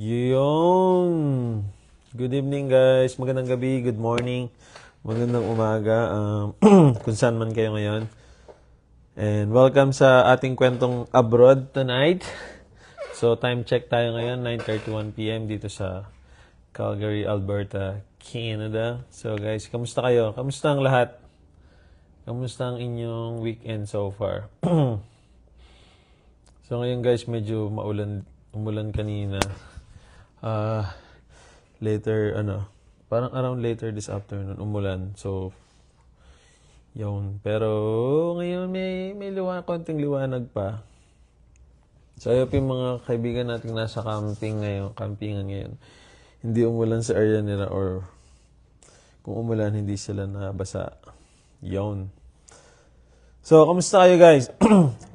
Yun. Good evening guys. Magandang gabi, good morning, magandang umaga. Kung saan man kayo ngayon. And welcome sa ating kwentong abroad tonight. So time check tayo ngayon, 9:31 p.m. dito sa Calgary, Alberta, Canada. So guys, kamusta kayo? Kamusta ang lahat? Kamusta ang inyong weekend so far? So ngayon guys, medyo umulan kanina. Later, parang around later this afternoon, umulan. So, yun. Pero, ngayon may konting liwanag pa. So, ayop yung mga kaibigan natin nasa campingan ngayon. Hindi umulan sa area nila or kung umulan, hindi sila nabasa. Yun. So, kamusta kayo guys?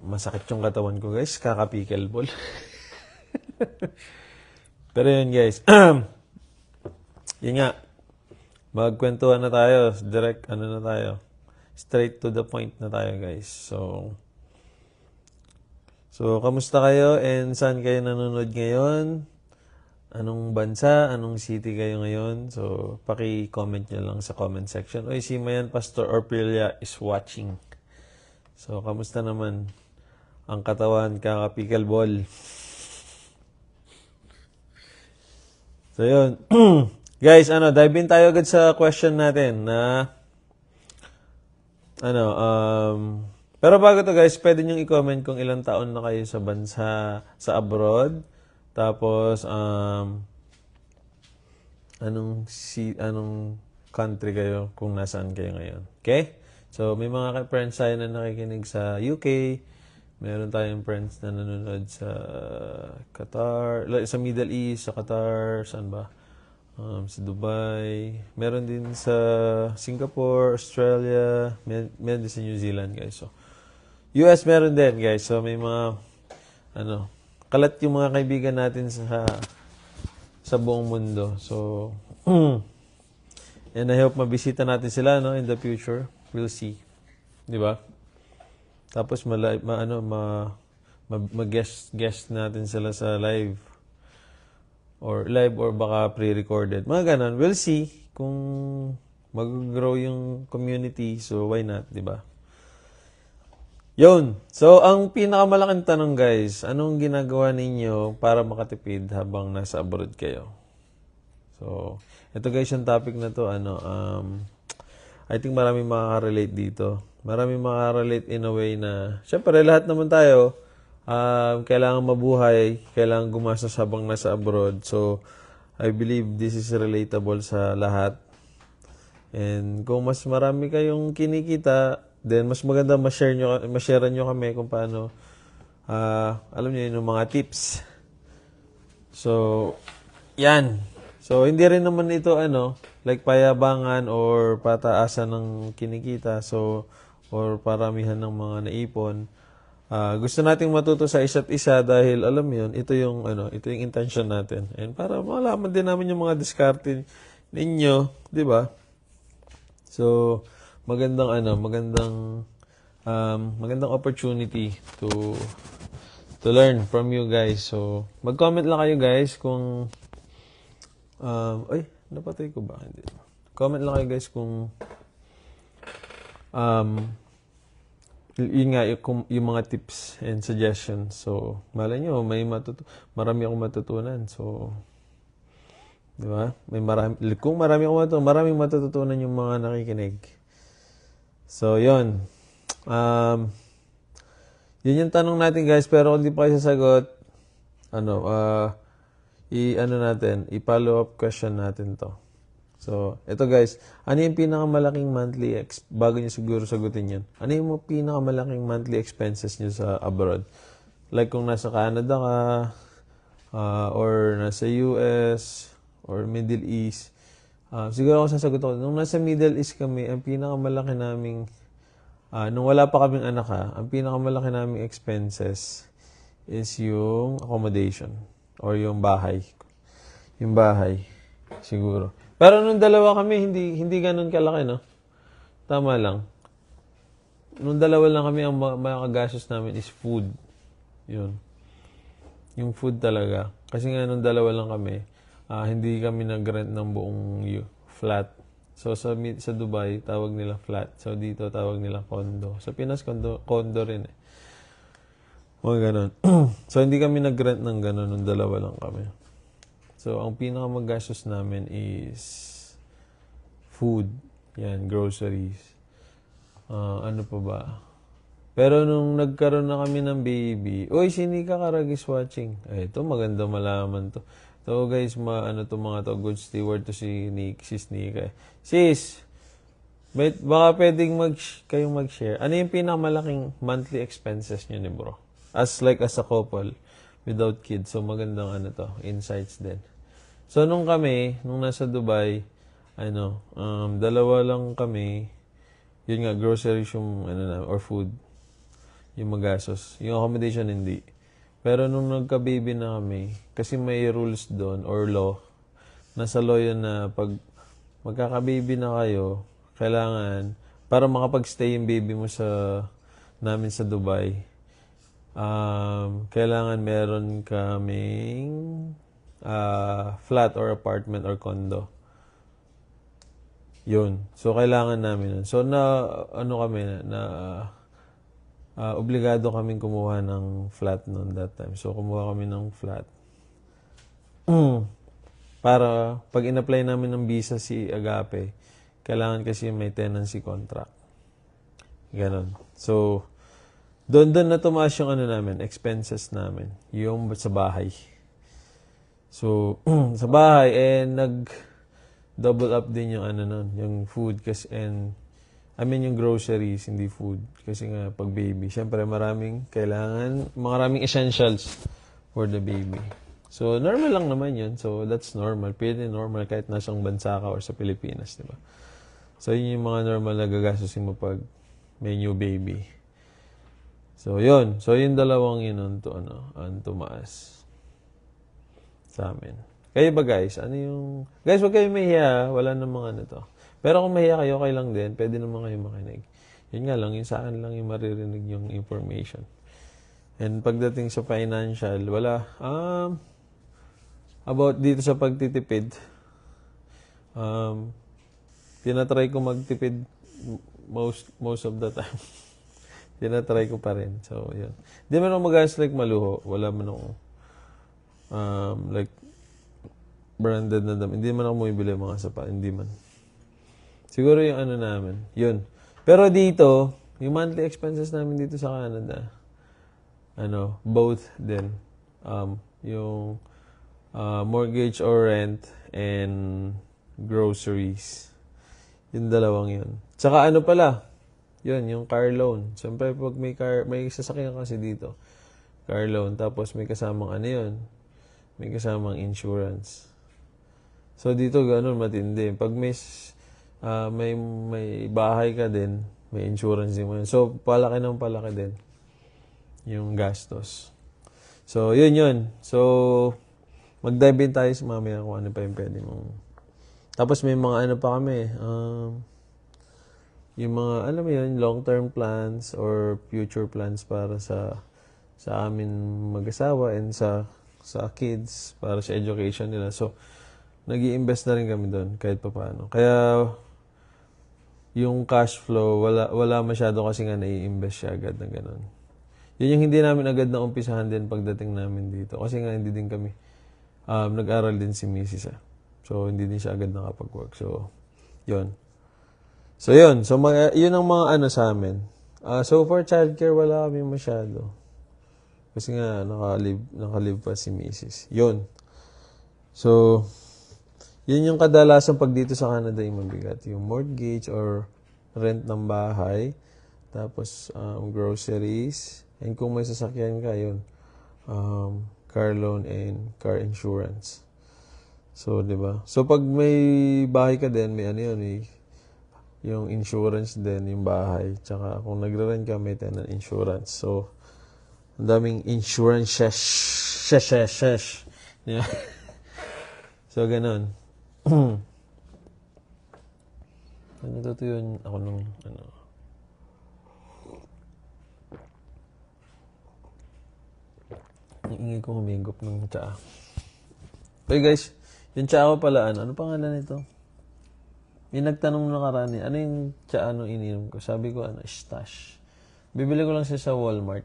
Masakit yung katawan ko guys, kaka-pickleball. Pero yun guys, yun nga, magkwentuhan na tayo, direct, na tayo, straight to the point na tayo guys. So kamusta kayo and saan kayo nanonood ngayon? Anong bansa, anong city kayo ngayon? So, paki-comment nyo lang sa comment section. Oy, si Mayan Pastor Orpilia is watching. So, kamusta naman ang katawan, kaka-pickleball? So, yun. Guys, dive in tayo agad sa question natin na, pero bago to guys, pwede nyo i-comment kung ilang taon na kayo sa bansa, sa abroad. Tapos, anong country kayo kung nasaan kayo ngayon. Okay? So, may mga friends tayo na nakikinig sa UK. Meron tayong friends na nanonood sa Qatar, sa Middle East, sa Qatar, saan ba? Sa Dubai. Meron din sa Singapore, Australia, meron din sa New Zealand, guys. So, US meron din, guys. So, may mga, kalat yung mga kaibigan natin sa buong mundo. So, and I hope mabisita natin sila, in the future. We'll see. Di ba? Tapos mag-guest natin sila sa live or baka pre-recorded. Mga ganun. We'll see kung mag-grow yung community. So, why not, di ba? Yun. So, ang pinakamalaking tanong, guys, anong ginagawa ninyo para makatipid habang nasa abroad kayo? So, ito guys, yung topic na to, I think maraming makaka-relate dito. Maraming makaka-relate in a way na, syempre, lahat naman tayo, kailangan mabuhay, kailangan gumastos habang nasa abroad. So, I believe this is relatable sa lahat. And kung mas marami kayong kinikita, then mas maganda ma-share nyo kami kung paano, alam nyo yun, yung mga tips. So, yan. So, hindi rin naman ito, like payabangan or pataasan ng kinikita. So, or paramihan ng mga naipon. Gusto nating matuto sa isa't isa dahil alam mo yun, ito yung intention natin. And para malaman din namin yung mga diskarte ninyo, 'di ba? So, magandang opportunity to learn from you guys. So, mag-comment lang kayo guys kung napatay ko ba? Hindi. Comment lang kayo guys kung yun nga, yung mga tips and suggestions. So, malay nyo, marami akong matutunan. So, di ba? Kung maraming matutunan yung mga nakikinig. So, yun. Yun yung tanong natin, guys. Pero kung di pa kayo sasagot, i-follow up question natin to. So, ito guys, ano yung pinakamalaking monthly bago nyo siguro sagutin yun? Ano yung pinakamalaking monthly expenses nyo sa abroad? Like kung nasa Canada ka, or nasa US, or Middle East. Siguro ako sasagot ko, nung nasa Middle East kami, ang pinakamalaki naming, nung wala pa kaming anak ang pinakamalaki naming expenses is yung accommodation or yung bahay. Yung bahay, siguro. Pero nung dalawa kami, hindi ganun kalaki, no? Tama lang. Nung dalawa lang kami, ang makagastos namin is food. Yun. Yung food talaga. Kasi nga nung dalawa lang kami, hindi kami nag-rent ng buong flat. So sa Dubai, tawag nila flat. So dito, tawag nila condo. Sa Pinas, condo rin eh. Mga ganon. So hindi kami nag-rent ng ganon nung dalawa lang kami. So ang pinakamagastos namin is food. Yan, groceries. Ano pa ba? Pero nung nagkaroon na kami ng baby, uy, si Nika Karagis watching. Ay, ito, maganda malaman to. So guys, ano to mga to, good steward to si sis Nika. Sis, baka pwedeng kayong mag-share. Ano yung pinakamalaking monthly expenses nyo ni bro? As a couple, without kids. So magandang ano to, insights din. So nung nasa Dubai, dalawa lang kami, yun nga, groceries yung, or food, yung magastos. Yung accommodation, hindi. Pero nung nagka-baby na kami, kasi may rules doon, or law, nasa law yun na pag magkaka-baby na kayo, kailangan, para makapag-stay yung baby mo namin sa Dubai, kailangan meron kaming flat or apartment or condo. Yun. So, kailangan namin nun. So, obligado kaming kumuha ng flat noon that time. So, kumuha kami ng flat. Para, pag in-apply namin ng visa si Agape, kailangan kasi may tenancy contract. Ganon. So, doon na tumaas yung namin, expenses namin. Yung sa bahay. So, sa bahay, double up din yung yung food kasi yung groceries, hindi food. Kasi nga, pag baby, syempre maraming essentials for the baby. So, normal lang naman yun. So, that's normal. Pwede normal kahit nasang bansa ka or sa Pilipinas, di ba? So, yun yung mga normal na gagastusin mo pag may new baby. So, yun. So, yung dalawang yun ang tumaas sa amin. Kayo ba guys? Guys, wag kayo mahiya. Wala namang to. Pero kung mahiya kayo, okay lang din. Pwede naman kayo makinig. Yun nga lang, yung sa akin lang yung maririnig yung information. And pagdating sa financial, wala. About dito sa pagtitipid, tinatry ko magtipid most of the time. Tinatry ko pa rin. So, yun. Hindi man ako mag-ask maluho. Wala man ako branded na damit. Hindi man ako bumibili mga sapat. Hindi man. Siguro yung namin. Yun. Pero dito, yung monthly expenses namin dito sa Canada, both din. Yung mortgage or rent and groceries. Yung dalawang yun. Tsaka yun, yung car loan. Siyempre, pag may sasakyan kasi dito, car loan, tapos may kasamang yun, may kasamang insurance. So, dito, ganun, matindi. Pag may bahay ka din, may insurance din mo yun. So, palaki din yung gastos. So, yun. So, mag-dive in tayo sa mamaya kung ano pa yung pwede mong. Tapos, may mga pa kami, yung mga, long-term plans or future plans para sa amin mag-asawa and sa kids, para sa education nila. So, nag-i-invest na rin kami doon kahit pa paano. Kaya, yung cash flow, wala masyado kasi nga nai-invest siya agad na gano'n. Yun yung hindi namin agad na umpisahan din pagdating namin dito. Kasi nga hindi din kami, nag-aral din si Mrs. So, hindi din siya agad nakapag-work. So, yun. So, yun. So, yun ang mga sa amin. So, for childcare, wala kami masyado. Kasi nga, nakalive pa si Mrs. Yun. So, yun yung kadalasan pag dito sa Canada yung mabigat. Yung mortgage or rent ng bahay. Tapos, groceries. And kung may sasakyan ka, yun. Car loan and car insurance. So, di ba? So, pag may bahay ka din, may yung insurance din, yung bahay. Tsaka, kung nagre-rent ka, may tenant insurance. So, ang daming insurance. Yeah. So, ganun. Natutuyun ako nung Ang ingay ko humigop ng tsaa. Okay guys, yung tsaa ko pala, ano pangalan nito? Yung nagtanong nakarani, ano yung tsaa nung ininom ko? Sabi ko, stash. Bibili ko lang siya sa Walmart.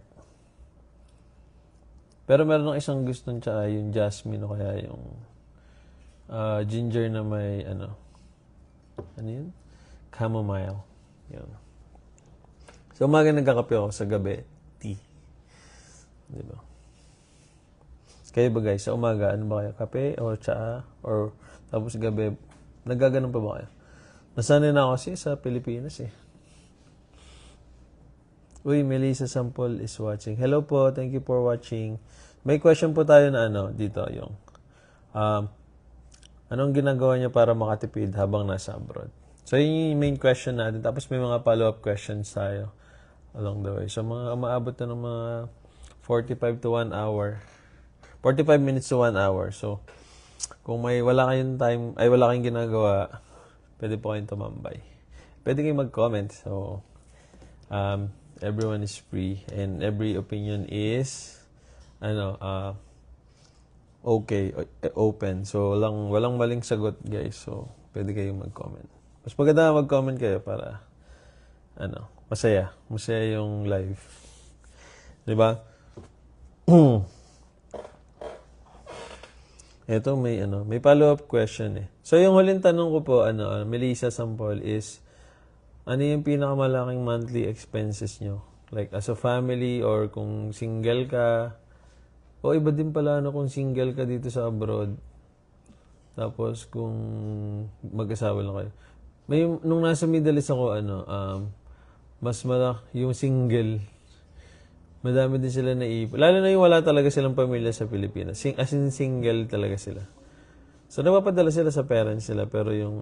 Pero meron ng isang gustong tsaa, yung jasmine o kaya yung ginger na may, ano yun? Chamomile. Yun. So, umaga nagkakape ako, sa gabi, tea. Diba? Kayo ba guys, sa umaga, ano ba kayo? Kape o tsaa? Or tapos gabi, nagaganon pa ba kayo? Nasanay na ako kasi sa Pilipinas eh. Uy, Melissa Sampol is watching. Hello po, thank you for watching. May question po tayo na dito, yung anong ginagawa niya para makatipid habang nasa abroad? So, yun yung main question natin. Tapos may mga follow-up questions tayo along the way. So, mga umaabot na ng mga 45 to 1 hour. 45 minutes to 1 hour. So, kung wala kayong time, wala kayong ginagawa, pwede po kayong tumambay. Pwede kayong mag-comment. So, everyone is free and every opinion is okay, open. So, walang maling sagot, guys. So, pwede kayong mag-comment. Mas maganda mag-comment kayo para masaya. Masaya yung live. 'Di ba? Ito may follow-up question eh. So yung huling tanong ko po Melissa Sampol is ano yung pinakamalaking monthly expenses nyo? Like as a family or kung single ka. O iba din pala kung single ka dito sa abroad. Tapos kung mag-asawa lang kayo. Nung nasa Middle East ako mas yung single. Madami din sila naipon. Lalo na yung wala talaga silang pamilya sa Pilipinas. As in, single talaga sila. So, napapadala sila sa parents sila. Pero yung,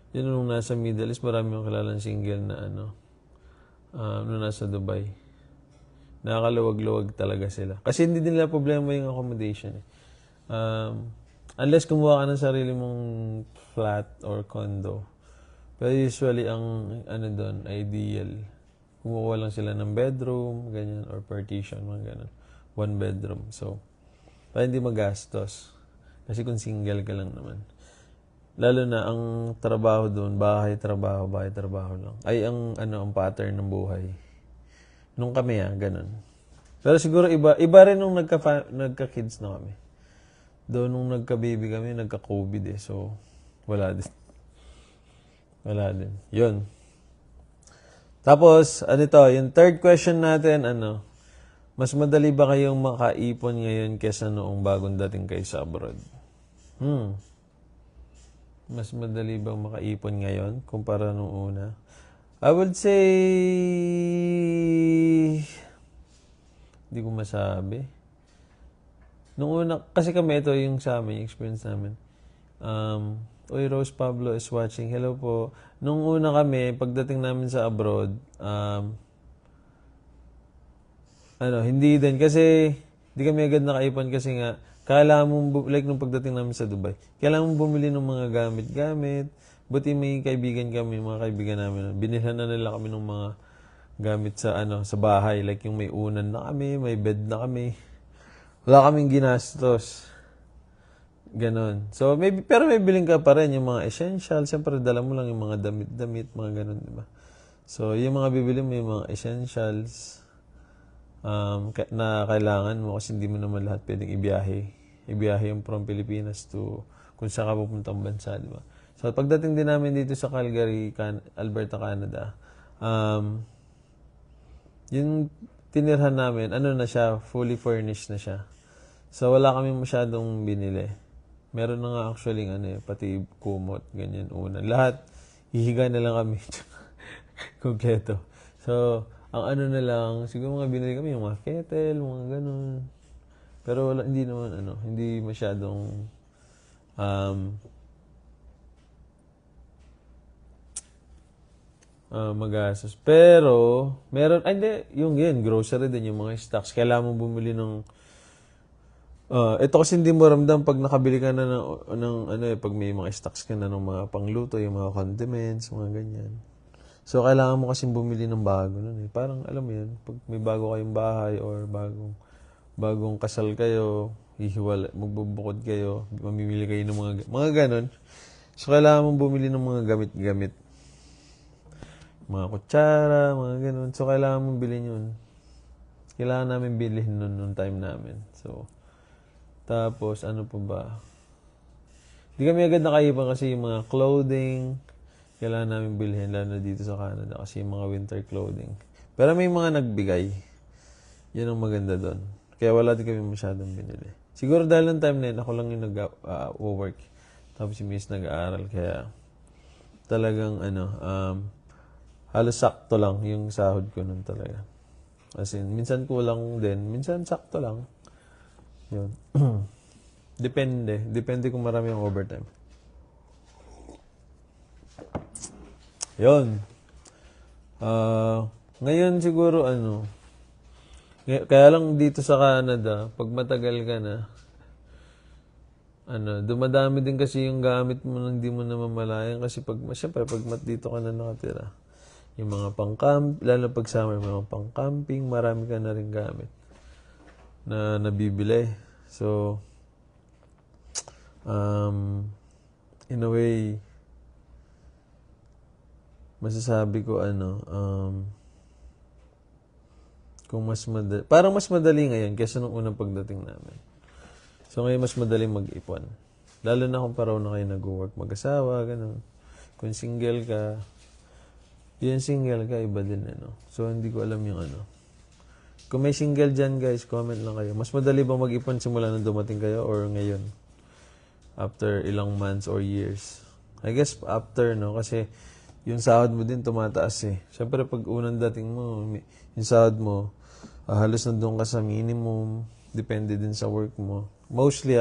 yun nung nasa Middle East, marami yung kilalang single na, nung nasa Dubai. Nakakaluwag-luwag talaga sila. Kasi hindi din nila problema yung accommodation. Unless kumuha ka ng sarili mong flat or condo. Pero usually, ang, doon, ideal, kumuha lang sila ng bedroom, ganyan, or partition, mga ganun. One bedroom. So, para hindi magastos. Kasi kung single ka lang naman. Lalo na, ang trabaho doon, bahay, trabaho lang. Ay, ang pattern ng buhay. Nung kami, ganun. Pero siguro, iba rin nung nagka-kids na kami. Doon nung nagka-baby kami, nagka-COVID eh. So, wala din. Yun. Tapos, yung third question natin, mas madali ba kayong makaipon ngayon kesa noong bagong dating kayo sa abroad? Mas madali bang makaipon ngayon kumpara noong una? I would say, hindi ko masabi. Noong una, kasi kami ito yung sa amin, yung experience namin. Uy, Rose Pablo is watching. Hello po. Nung una kami, pagdating namin sa abroad, hindi din. Kasi, hindi kami agad nakaipon kasi nga, kailangan mong, like nung pagdating namin sa Dubai, kailangan mong bumili ng mga gamit-gamit. Buti may kaibigan kami, mga kaibigan namin. Binilhan na nila kami ng mga gamit sa bahay. Like yung may unan na kami, may bed na kami. Wala kaming ginastos. Ganon. So, pero may biling ka pa rin yung mga essential. Siyempre, dala mo lang yung mga damit-damit, mga ganon, di ba? So, yung mga bibili mo, yung mga essentials na kailangan mo kasi hindi mo naman lahat pwedeng ibiyahe. Ibiyahe yung from Pilipinas to kung saan ka pupuntang bansa, di ba? So, pagdating din namin dito sa Calgary, Alberta, Canada, yung tinirhan namin, na siya, fully furnished na siya. So, wala kami masyadong binili. Meron na nga actually pati kumot, ganyan, unan. Lahat, hihiga na lang kami. Kompleto. So, ang na lang, siguro mga binili kami, yung mga kettle, mga ganun. Pero wala, hindi naman, hindi masyadong, magastos. Pero, meron, hindi, yung grocery din, yung mga stocks. Kailangan mo bumili ng, ito kasi hindi mo ramdam pag nakabili ka na pag may mga stocks ka na ng mga pangluto, yung mga condiments, mga ganyan. So, kailangan mo kasi bumili ng bago nun eh. Parang, alam mo yun, pag may bago kayong bahay or bagong bagong kasal kayo, magbubukod kayo, mamimili kayo ng mga ganon. So, kailangan mong bumili ng mga gamit-gamit. Mga kutsara, mga ganon. So, kailangan mong bilhin yun. Kailangan namin bilhin nun nung time namin. So, tapos, ano pa ba? Di kami agad nakaipon kasi yung mga clothing, kailangan namin bilhin, lalo dito sa Canada kasi yung mga winter clothing. Pero may mga nagbigay. Yan ang maganda doon. Kaya wala din kami masyadong binili. Siguro dahil ng time na yun, ako lang yung nag-work. Tapos si Miss nag-aaral. Kaya talagang halos sakto lang yung sahod ko nun talaga. As in, minsan kulang din, minsan sakto lang. Yun. Depende. Depende kung marami yung overtime. Yun. Ngayon siguro kaya lang dito sa Canada, pag matagal ka na, dumadami din kasi yung gamit mo nang di mo namamalayan kasi syempre pag dito ka na nakatira, yung mga lalo pag summer, mga pang-camping, marami ka na rin gamit na nabibili. So, in a way, masasabi ko kung parang mas madali ngayon kaysa nung unang pagdating namin. So ngayon mas madali mag-ipon. Lalo na kung paraw na kayo nag-work mag-asawa, ganun. Kung single ka, iba din So hindi ko alam yung Kung may single dyan guys, comment lang kayo. Mas madali ba mag-ipon simula nung dumating kayo or ngayon? After ilang months or years? I guess after, kasi yung sahod mo din tumataas eh. Siyempre pag unang dating mo, yung sahod mo, halos nandun ka sa minimum, depende din sa work mo. Mostly,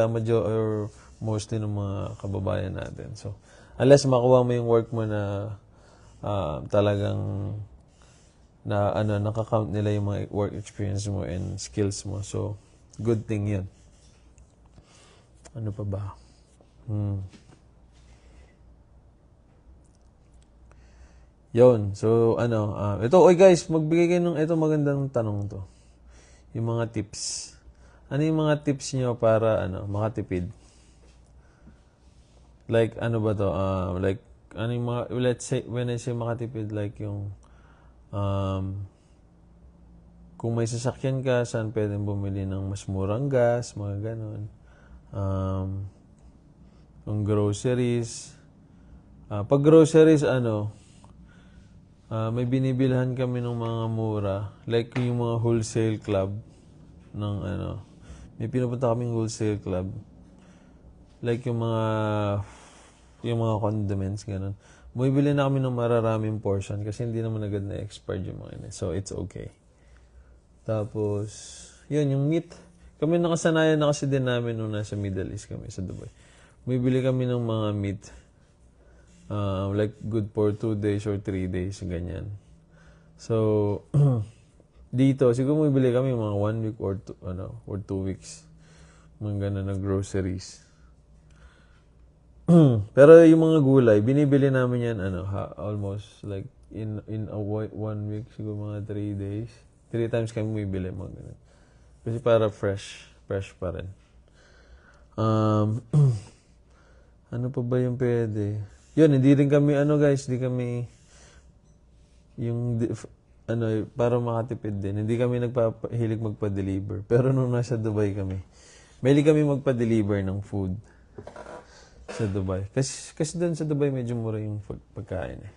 mostly ng mga kababayan natin. So, unless makuha mo yung work mo na talagang nakakount nila yung mga work experience mo and skills mo. So, good thing yun. Ano pa ba? Yun. So, ito, guys, magbigay kayo ng, ito magandang tanong to. Yung mga tips. Ano yung mga tips nyo para, makatipid? Like, ano ba to? Like, ano yung mga, let's say, when I say makatipid, like yung, kung may sasakyan ka, saan pwedeng bumili ng mas murang gas, mga ganon. Kung groceries. Pag groceries, may binibilhan kami ng mga mura. Like yung mga wholesale club ng may pinupunta kaming wholesale club. Like yung mga condiments, ganun. Bumibili na kami ng mararaming portion kasi hindi naman agad na-expired yung mga yun. So, it's okay. Tapos, yun, yung meat. Kami nakasanayan na kasi din namin nung nasa Middle East kami sa Dubai. Bumibili kami ng mga meat. Like good for 2 days or 3 days, ganyan. So, dito, siguro bumibili kami mga 1 week or 2 weeks. Mga ganun na groceries. Pero yung mga gulay, binibili namin yan, almost like in a 1 week, siguro mga 3 days. 3 times kami bumibili, mga ganun. Kasi para fresh pa rin. Ano pa ba yung pwede? Yun, hindi rin kami, guys, hindi kami, para makatipid din. Hindi kami nagpapahilig magpa-deliver. Pero nung nasa Dubai kami, mahilig kami magpa-deliver ng food sa Dubai. Kasi doon sa Dubai, medyo mura yung pagkain eh.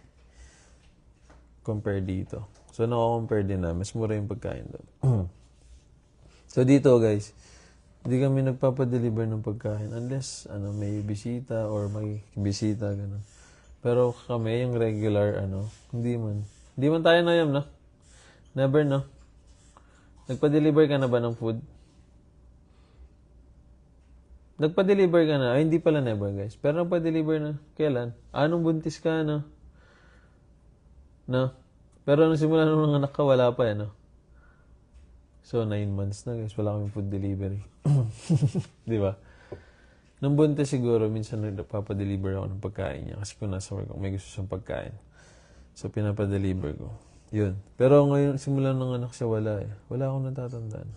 Compare dito. So, nako-compare din na. Mas mura yung pagkain doon. So, dito, guys, hindi kami nagpapadeliver ng pagkain unless may bisita or may bisita ganun. Pero kami yung regular hindi man tayo na yun, no? Never, no? Nagpa-deliver ka na ba ng food? Nagpa-deliver ka na? Ay, hindi pala never, guys. Pero nagpa-deliver na. Kailan? Anong buntis ka, no? No? Pero nung simula nung anak ka, wala pa, So, 9 months na, guys. Wala kaming food delivery. Di ba? Nung buntis siguro, minsan nagpapadeliver ako ng pagkain niya. Kasi kung nasa work, may gusto siyang pagkain. So, pinapadeliver ko. Yun. Pero ngayon, simula nung anak siya, wala eh. Wala akong natatandaan.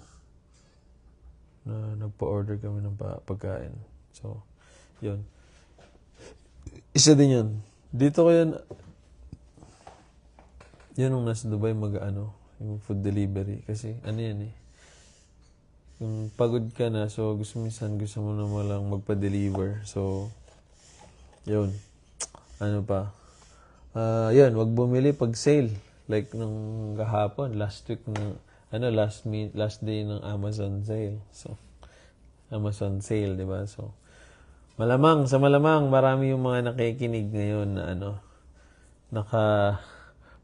na nagpa-order kami ng pagkain. So, yun. Isa din yun. Dito ko yun, yun nung nasa Dubai yung food delivery. Kasi ano yan eh. Yung pagod ka na, so gusto mo na lang magpa-deliver. So, yun. Ano pa? Yun, wag bumili pag sale. Like nung kahapon, last week na, last day ng Amazon sale. So, Amazon sale, di ba? So, malamang, marami yung mga nakikinig ngayon na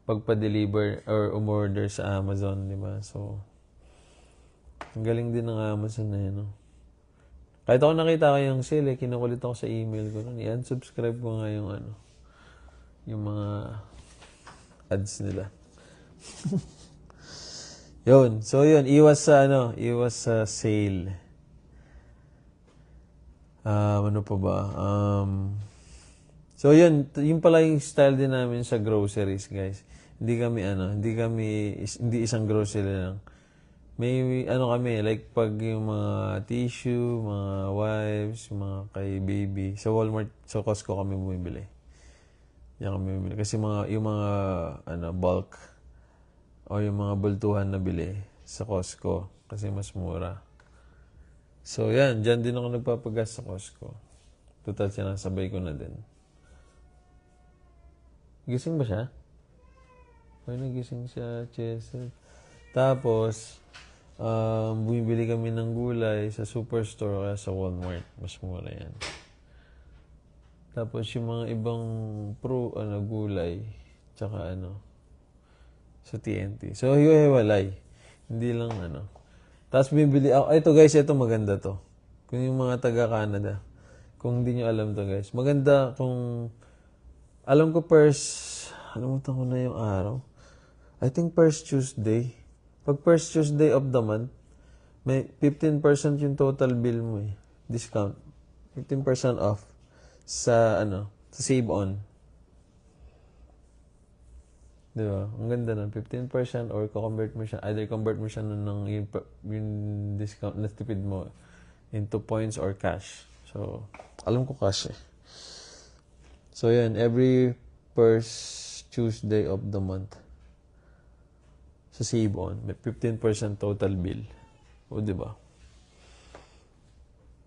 pagpa-deliver or umorder sa Amazon, di ba? So, ang galing din ng Amazon na yun, no? Kahit ako nakita ko yung sale, kinukulit ako sa email ko nun. I-unsubscribe ko nga yung mga ads nila. Yun. So, yun. Iwas sa sale. Ano pa ba? So, yun. Yung pala yung style din namin sa groceries, guys. Hindi isang grocery lang. May kami, like pag yung mga tissue, mga wipes, mga kay baby, sa Walmart, sa Costco kami bumibili. Yan kami bumibili. Kasi yung mga bulk o yung mga bultuhan na bili sa Costco kasi mas mura. So yan, dyan din ako nagpapagas sa Costco. Total sinasabay ko na din. Gising ba siya? Ay, nagising siya, Chesed. Tapos, bumibili kami ng gulay sa Superstore kaya sa Walmart. Mas mura yan. Tapos yung mga ibang gulay, tsaka sa TNT. So, hiwalay. Hindi lang Tapos bibili ako. Ito guys, ito maganda to. Kung yung mga taga-Canada. Kung hindi nyo alam to guys. Maganda kung alam ko alimutan ko na yung araw. I think first Tuesday. Pag first Tuesday of the month, may 15% yung total bill mo eh. Discount. 15% off sa sa Save On. Di ba? Ang ganda nun. 15% or convert mo siya. Either convert mo siya ng yung discount na tipid mo into points or cash. So, alam ko cash eh. So, yan. Every first Tuesday of the month sa Save On, may 15% total bill. O, di ba?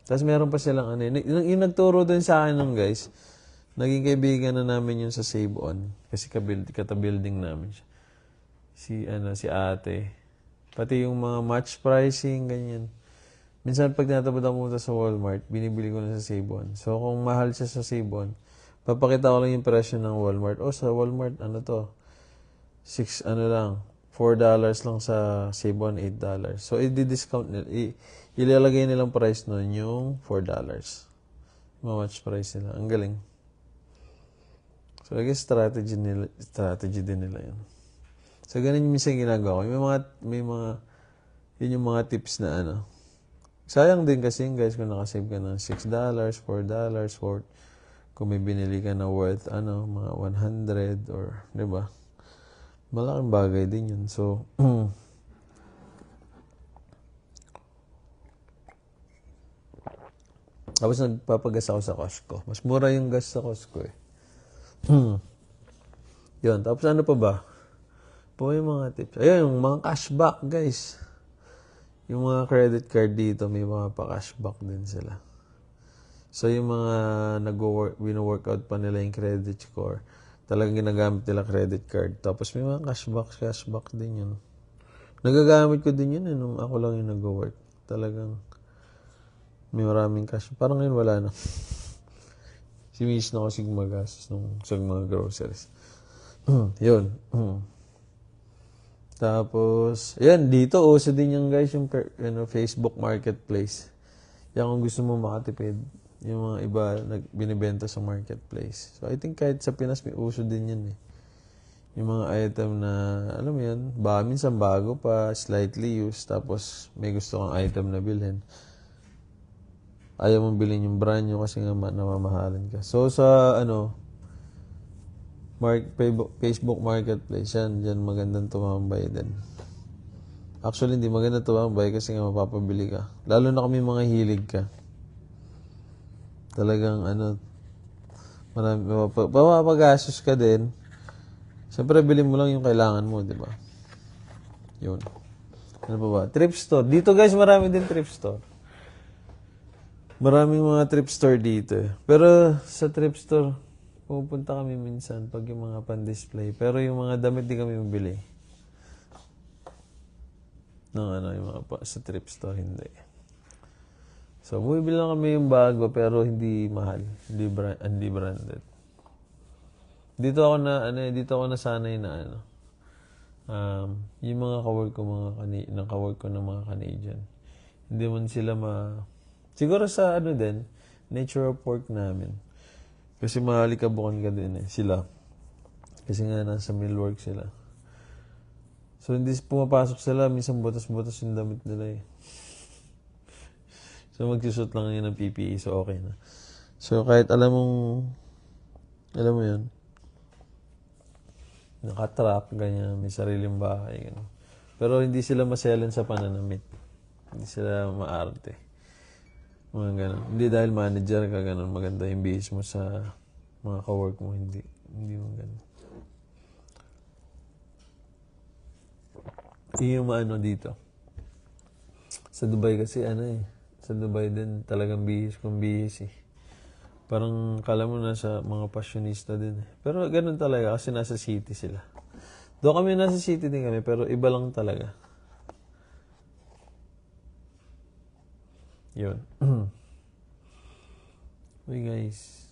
Tapos meron pa silang yung nagturo din sa akin nung guys, naging kaibigan na namin yun sa Save On. Kasi kata-building namin siya. Si ate. Pati yung mga match pricing, ganyan. Minsan pag natabad ako sa Walmart, binibili ko na sa Save On. So kung mahal siya sa Save On, papakita ko lang yung presyo ng Walmart. Sa Walmart, lang, $4 lang sa Save On, $8. So, i-discount nila. Ilalagay nilang price nun yung $4. Ma-match price nila. Ang galing. So, I guess strategy din nila yun. So, ganun yung minsan ginagawa ko. Yun yung mga tips na Sayang din kasi guys kung nakasave ka ng $6, $4, kung may binili ka na worth, mga 100 or, di ba? Malaking bagay din yun. So, tapos nagpapagas ako sa Costco. Mas mura yung gas sa Costco eh. Yun. Tapos ano pa ba? Yung mga tips. Ayun, yung mga cashback guys. Yung mga credit card dito, may mga pa-cashback din sila. So, yung mga wino-workout pa nila yung credit score, talagang ginagamit nila credit card. Tapos may mga cashback din yun. Nagagamit ko din yun nung ako lang yung nag-work. Talagang may maraming cash. Parang ngayon wala na. Simis na kasi gumagastos sa mga groceries. Yun. Tapos, ayan, dito uso din yung guys, yung Facebook Marketplace. Yan kung gusto mo makatipid. Yung mga iba binibenta sa marketplace. So, I think kahit sa Pinas may uso din yun eh. Yung mga item na, alam mo yan, minsan bago pa, slightly used, tapos may gusto kang item na bilhin. Ayaw mong bilhin yung brand nyo kasi nga namamahalan ka. So, sa, Facebook Marketplace, yan magandang tumambay din. Actually, hindi maganda tumambay kasi nga mapapabili ka. Lalo na kami mga hilig ka. Talagang marami, mapapagastos ka din. Siyempre, bilhin mo lang yung kailangan mo, di ba? Yun. Ano pa ba? Thrift store. Dito guys, marami din thrift store. Maraming mga thrift store dito. Pero sa thrift store, pupunta kami minsan pag yung mga pan-display. Pero yung mga damit di kami mabili. Yung mga sa thrift store, hindi. So, bumibili lang kami yung bago pero hindi mahal. Hindi branded. Dito ako nasanay na yung mga kawork ko, kawork ko ng mga Canadian. Hindi man sila siguro sa nature of work namin. Kasi mahalikabukan ka din sila. Kasi nga nasa millwork sila. So, hindi pumapasok sila, minsan butas-butas yung damit nila So, magsusot lang yun ng PPE, so okay na. So, kahit alam mo yun, nakatrack, ganyan, may sariling bahay, ganyan. Pero hindi sila maselan sa pananamit. Hindi sila maarte. Mga ganun. Hindi dahil manager ka, ganun, maganda yung bihis mo sa mga kawork mo, hindi mo ganun. Yung dito. Sa Dubai kasi sa Dubai din talagang bihis kung bihis Parang kala mo nasa mga passionista din Pero ganun talaga kasi nasa city sila. Doon kami nasa city din kami pero iba lang talaga. Yun. Uy guys.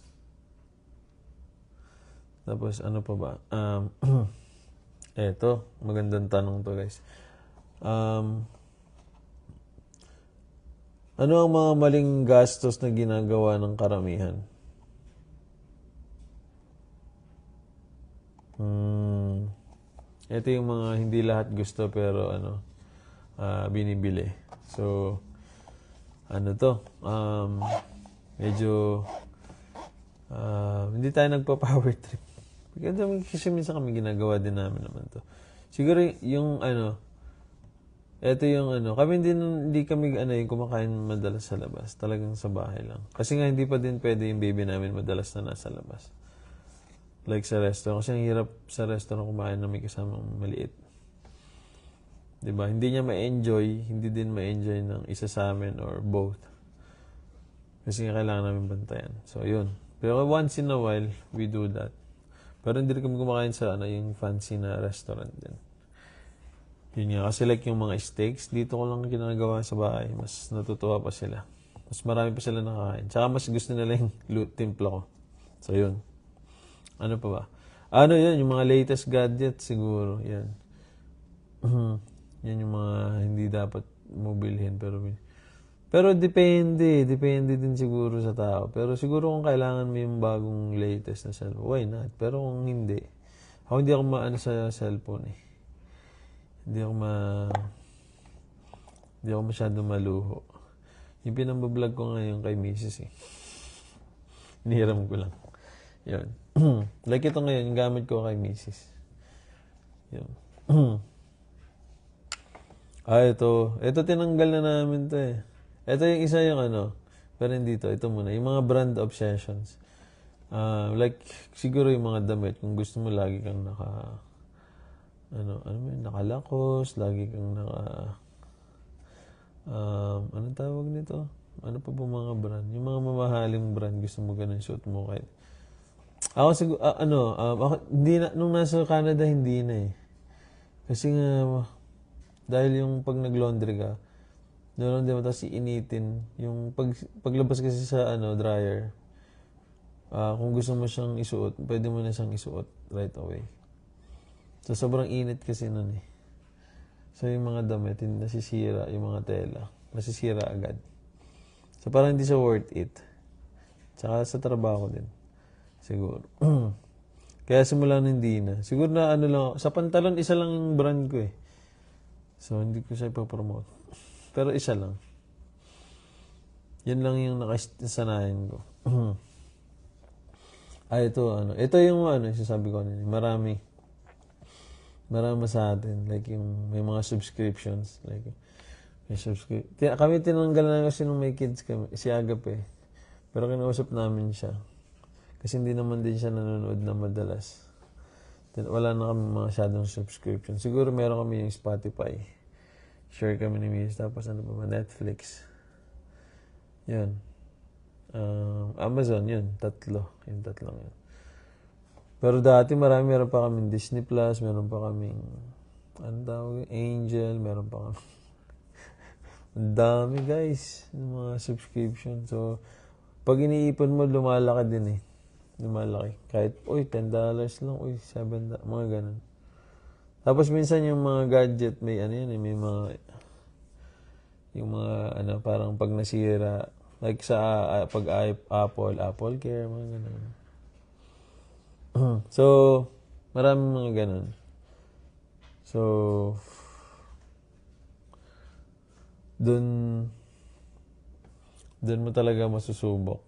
Tapos ano pa ba? Eto, magandang tanong to guys. Ano ang mga maling gastos na ginagawa ng karamihan? Ito yung mga hindi lahat gusto pero binibili. So, medyo hindi tayo nagpa-power trip. Kasi minsan kami ginagawa din namin naman to. Siguro yung ito yung kami hindi kami yung kumakain madalas sa labas. Talagang sa bahay lang. Kasi nga hindi pa din pwede yung baby namin madalas na nasa labas. Like sa restaurant. Kasi ang hirap sa restaurant kumain na may kasamang maliit. Diba? Hindi niya ma-enjoy, hindi din ma-enjoy ng isa sa amin or both. Kasi nga kailangan namin bantayan. So, yun. Pero once in a while, we do that. Pero hindi rin kami kumakain sa yung fancy na restaurant din. Yun nga. Kasi like yung mga steaks, dito ko lang ginagawa sa bahay. Mas natutuwa pa sila. Mas marami pa sila nakakain. Tsaka mas gusto nila yung timpla ko. So, yun. Ano pa ba? Yun? Yung mga latest gadgets siguro. Yan. Yan yung mga hindi dapat mo bilhin. Pero depende. Depende din siguro sa tao. Pero siguro kung kailangan mo yung bagong latest na cellphone, why not? Pero kung hindi, hindi ako maano sa cellphone Hindi ako masyado maluho. Yung pinambablog ko ngayon kay Mrs. Hiniram ko lang. Yun. Like ito ngayon, yung gamit ko kay Mrs. Yun. Ito tinanggal na namin to Ito yung isa yung pero hindi to. Ito muna. Yung mga brand obsessions. Like, siguro yung mga damit. Kung gusto mo, lagi kang nakalakos, lagi kang anong tawag nito? Ano pa ba mga brand? Yung mga mamahaling brand, gusto mo ganun suot mo kahit. Ako siguro, hindi na, nung nasa Canada, hindi na Kasi nga, dahil yung pag nag-laundry ka, doon din mo tapos iinitin. Yung paglabas kasi sa dryer, kung gusto mo siyang isuot, pwede mo na siyang isuot right away. So, sobrang init kasi nun So, yung mga damit, hindi nasisira, yung mga tela, nasisira agad. So, parang hindi siya worth it. Tsaka sa trabaho din. Siguro. Kaya simula na hindi na. Siguro na lang, sa pantalon, isa lang yung brand ko So, hindi ko siya ipapromote. Pero isa lang. Yan lang yung nakasanayan ko. Ito yung sasabi ko marami. Marami sa atin. Like yung may mga subscriptions. Like, may kami tinanggal na kasi nung may kids kami. Si Agap eh. Pero kinausap namin siya. Kasi hindi naman din siya nanonood na madalas. Wala na kami masyadong subscription. Siguro meron kami yung Spotify. Share kami ni Miss. Tapos ano pa ba? Netflix. Yun. Amazon, yun. Yung tatlong yun. Pero dati meron pa kaming Disney Plus, meron pa kaming, ano tawag, Angel, meron pa kami. Ang dami guys, yung mga subscription. So, pag iniipon mo, lumalaki din eh. Lumalaki. Kahit, $10 lang, $7, mga ganun. Tapos minsan yung mga gadget, may ano yan eh, may mga, yung mga, parang pag nasira, like sa, pag Apple Care, mga ganun. So, maraming mga ganun. So, dun mo talaga masusubok.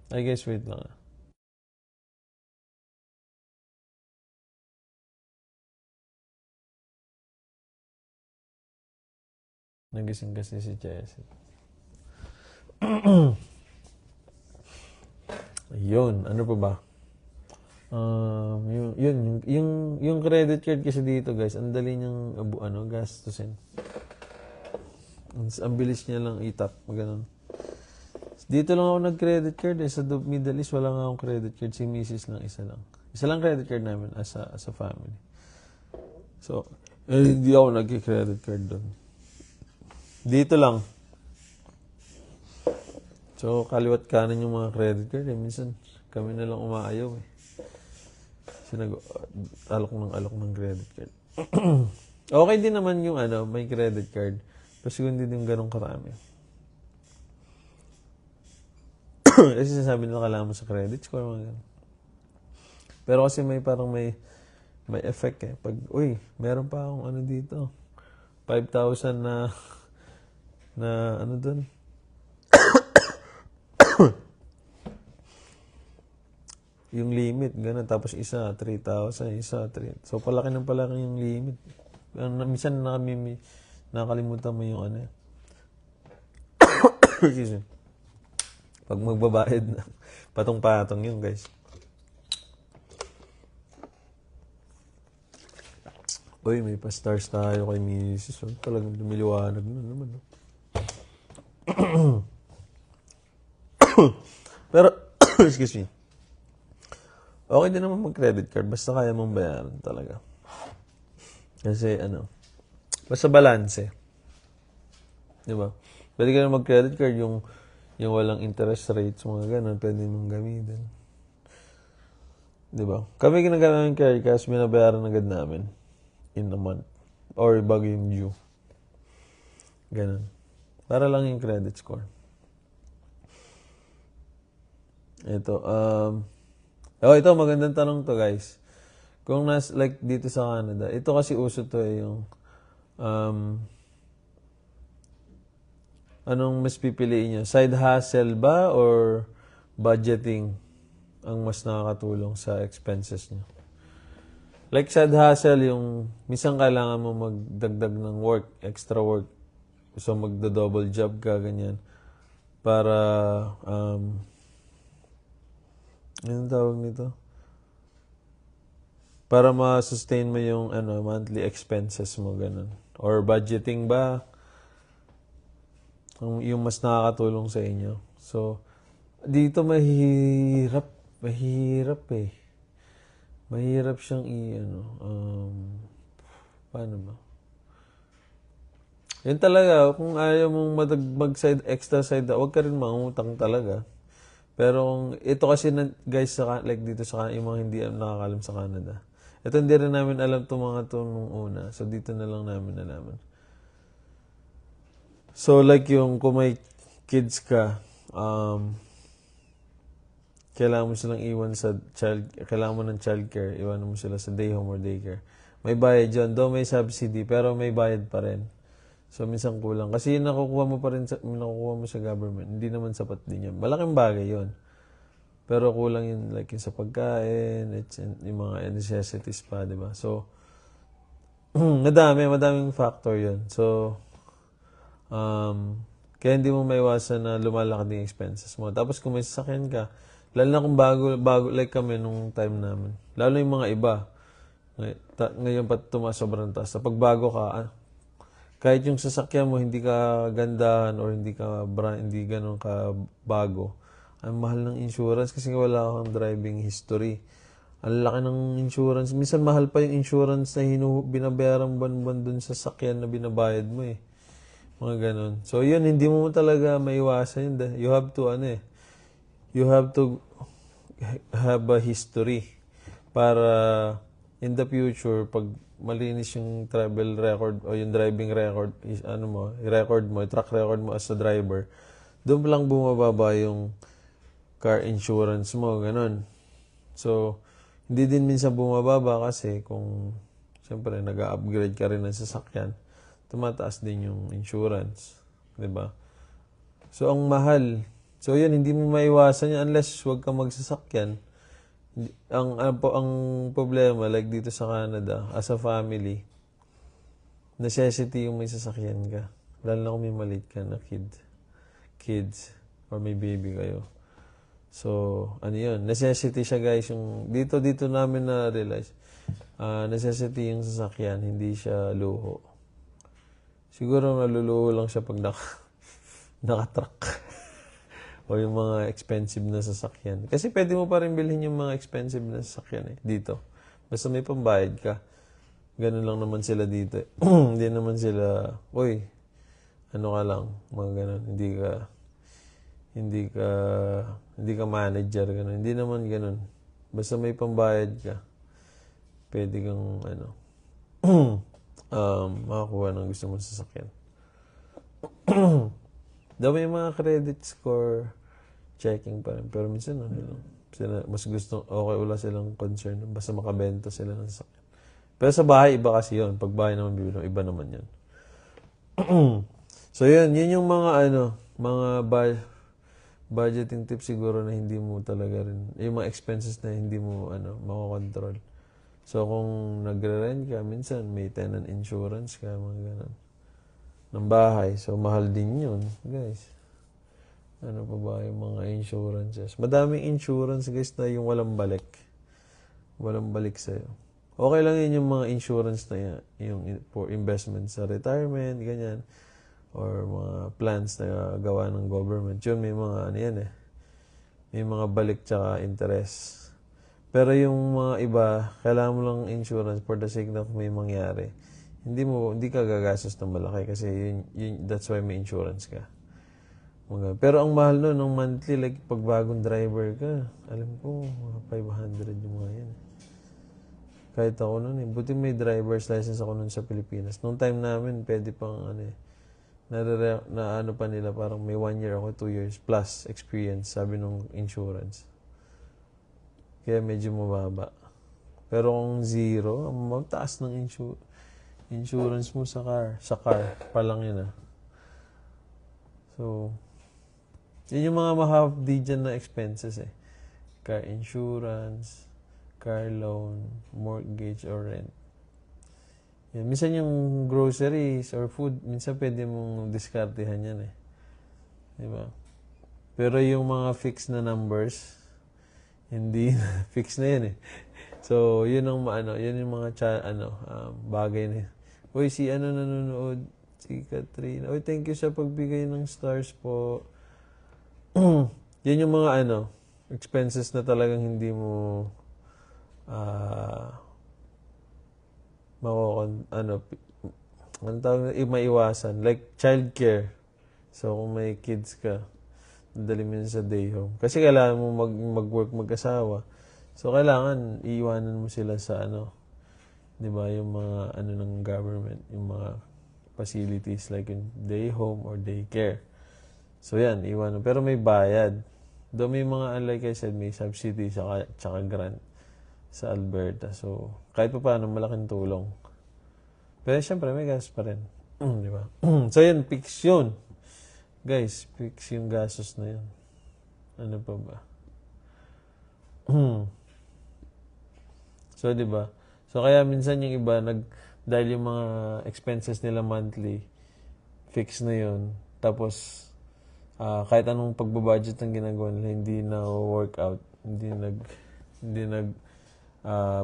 I guess, wait lang ah. Nagising kasi si Chelsea. Ayun, ano pa ba? Yung credit card kasi dito guys, ang dali niyang gastusin. Ang bilis niya lang itap, ganun. Dito lang ako nag-credit card eh. Sa Middle East, wala nga akong credit card. Si Mrs. lang, isa lang. Isa lang credit card namin as a family. So, hindi ako nag-credit card doon. Dito lang. So, kaliwat kanan yung mga credit card eh. Minsan, kami na lang umaayaw eh. Kasi alok ng credit card. Okay din naman yung may credit card. Kasi hindi din ganun karami. Kasi sinasabi nila kailangan mo sa credit score, mga ganun. Pero kasi may effect eh. Pag, meron pa akong dito. 5,000 na doon. Yung limit, gano'n. Tapos isa, 3,000, isa, 3. So, palaki yung limit. Minsan nakalimutan mo yung Excuse me. Pag magbabayad na, patong-patong yun, guys. May pa-stars tayo kay Mrs. Talagang lumiliwanag na naman. No? Pero, excuse me. Okay din naman mag-credit card. Basta kaya mong bayaran talaga. Kasi, basta balance. Diba? Pwede ka na mag-credit card yung walang interest rates, mga ganun. Pwede mong gamitin. Diba? Kami ginagamit ng credit card kasi binabayaran agad namin in a month. Or bago yung due. Ganun. Para lang yung credit score. Ito, ito, magandang tanong to, guys. Kung like dito sa Canada, ito kasi uso to yung anong mas pipiliin nyo? Side hustle ba or budgeting ang mas nakakatulong sa expenses nyo? Like side hustle, yung minsan kailangan mo magdagdag ng work, extra work. So magdo-double job ka, ganyan. Para, anong tawag nito? Para ma-sustain mo yung monthly expenses mo, ganun. Or budgeting ba? Yung mas nakakatulong sa inyo. So, dito mahirap eh. Mahirap siyang paano ba? Yan talaga, kung ayaw mong extra side, huwag ka rin mangutang talaga. Pero kung ito kasi guys, like dito sa yung mga hindi nakakalam sa Canada. Ito hindi rin namin alam itong mga ito nung una. So dito na lang namin nalaman. So like yung kung may kids ka, kailangan mo silang iwan sa kailangan mo ng childcare, iwan mo sila sa day home or daycare. May bayad dyan. Though may subsidy, pero may bayad pa rin. So, minsan kulang. Kasi nakukuha mo pa rin nakukuha mo sa government. Hindi naman sapat din yan. Malaking bagay yon. Pero kulang yun, like yung sa pagkain, yung mga necessities pa, di ba? So, madaming factor yun. So, kaya hindi mo maiwasan na lumalaki din yung expenses mo. Tapos kung may sasakyan ka, lalo na kung bago, like kami nung time namin. Lalo yung mga iba. Ngayon pa tumaas sobrang taas. Sa pagbago ka, kahit yung sasakyan mo hindi ka gandahan or hindi ganun ka bago, ang mahal ng insurance kasi wala kang driving history. Ang laki ng insurance. Minsan mahal pa yung insurance na binabayaran buwan-buwan dun sa sasakyan na binabayad mo eh. Mga ganun. So yun, hindi mo talaga maiwasan yun. You have to, you have to have a history para in the future, pag malinis yung travel record o yung driving record, track record mo as a driver, doon lang bumababa yung car insurance mo, ganun. So, hindi din minsan bumababa kasi kung, siyempre, nag-upgrade ka rin ng sasakyan, tumataas din yung insurance. 'Di ba? So, ang mahal. So, yun, hindi mo maiwasan yan unless wag ka magsasakyan. Ang problema, like dito sa Canada, as a family, necessity yung may sasakyan ka. Lalo na kung may maliit ka na kids, or may baby kayo. So, yun, necessity siya guys. Yung dito namin na-realize, necessity yung sasakyan, hindi siya luho. Siguro naluluho lang siya pag naka-truck. O yung mga expensive na sasakyan. Kasi pwede mo pa rin bilhin yung mga expensive na sasakyan eh, dito. Basta may pambayad ka. Ganun lang naman sila dito. Hindi naman sila, ano ka lang, mga ganun. Hindi ka manager, ganun. Hindi naman ganun. Basta may pambayad ka, pwede kang, makakuha ng gusto mong sasakyan. Daw may mga credit score checking pa rin. Pero minsan, mas gusto, wala silang concern. Basta makabenta sila ng sasakyan. Pero sa bahay, iba kasi yun. Pag bahay naman bibili, iba naman yun. So, yun yung mga, budgeting tips siguro na hindi mo talaga rin, yung mga expenses na hindi mo, makakontrol. So, kung nagre-rent ka, minsan may tenant insurance ka, mga ganun, ng bahay. So, mahal din yun, guys. Ano pa ba yung mga insurances? Madaming insurance, guys, na yung walang balik. Walang balik sa'yo. Okay lang yun yung mga insurance na yan, yung for investment sa retirement, ganyan. Or mga plans na gawa ng government. Yun, may mga, may mga balik tsaka interest. Pero yung mga iba, kailangan mo lang insurance for the sake na may mangyari. Hindi ka gagastos ng malaki kasi that's why may insurance ka. Pero ang mahal nun, ng monthly, like pag bagong driver ka, alam ko, mga 500 yung mga yan. Kahit ako nun buti may driver's license ako nun sa Pilipinas. Nung time namin, pwede pang pa nila, parang may 1 year ako, 2 years plus experience, sabi nung insurance. Kaya medyo mababa. Pero kung zero, magtaas ng insurance mo sa car pa lang yun So, yun yung mga mahapdi dyan na expenses car insurance, car loan, mortgage, or rent. Yan. Minsan yung groceries or food, minsan pwede mong diskartehan yan diba? Pero yung mga fixed na numbers, hindi fixed na yan So, yun ang yun yung mga bagay na Uy, si nanonood, si Katrina. Uy, thank you sa pagbigay ng stars po. Yan yung mga expenses na talagang hindi mo maiwasan. Like childcare. So, kung may kids ka, dali mo sa day home. Kasi kailangan mo mag-work mag-asawa. So, kailangan iiwanan mo sila sa di ba, yung mga ng government, yung mga facilities like yung day home or daycare. So, yan, iwanan. Pero may bayad. Doon may mga, like I said, may subsidy tsaka grant sa Alberta. So, kahit pa paano, malaking tulong. Pero syempre, may gas pa rin. Di ba? So, yan, fix yun. Guys, fix yung gastos na yun. Ano pa ba? So, di ba? So, kaya minsan yung iba, dahil yung mga expenses nila monthly, fix na yun. Tapos, kahit anong pagbabudget ang ginagawa nila, hindi na workout, hindi nag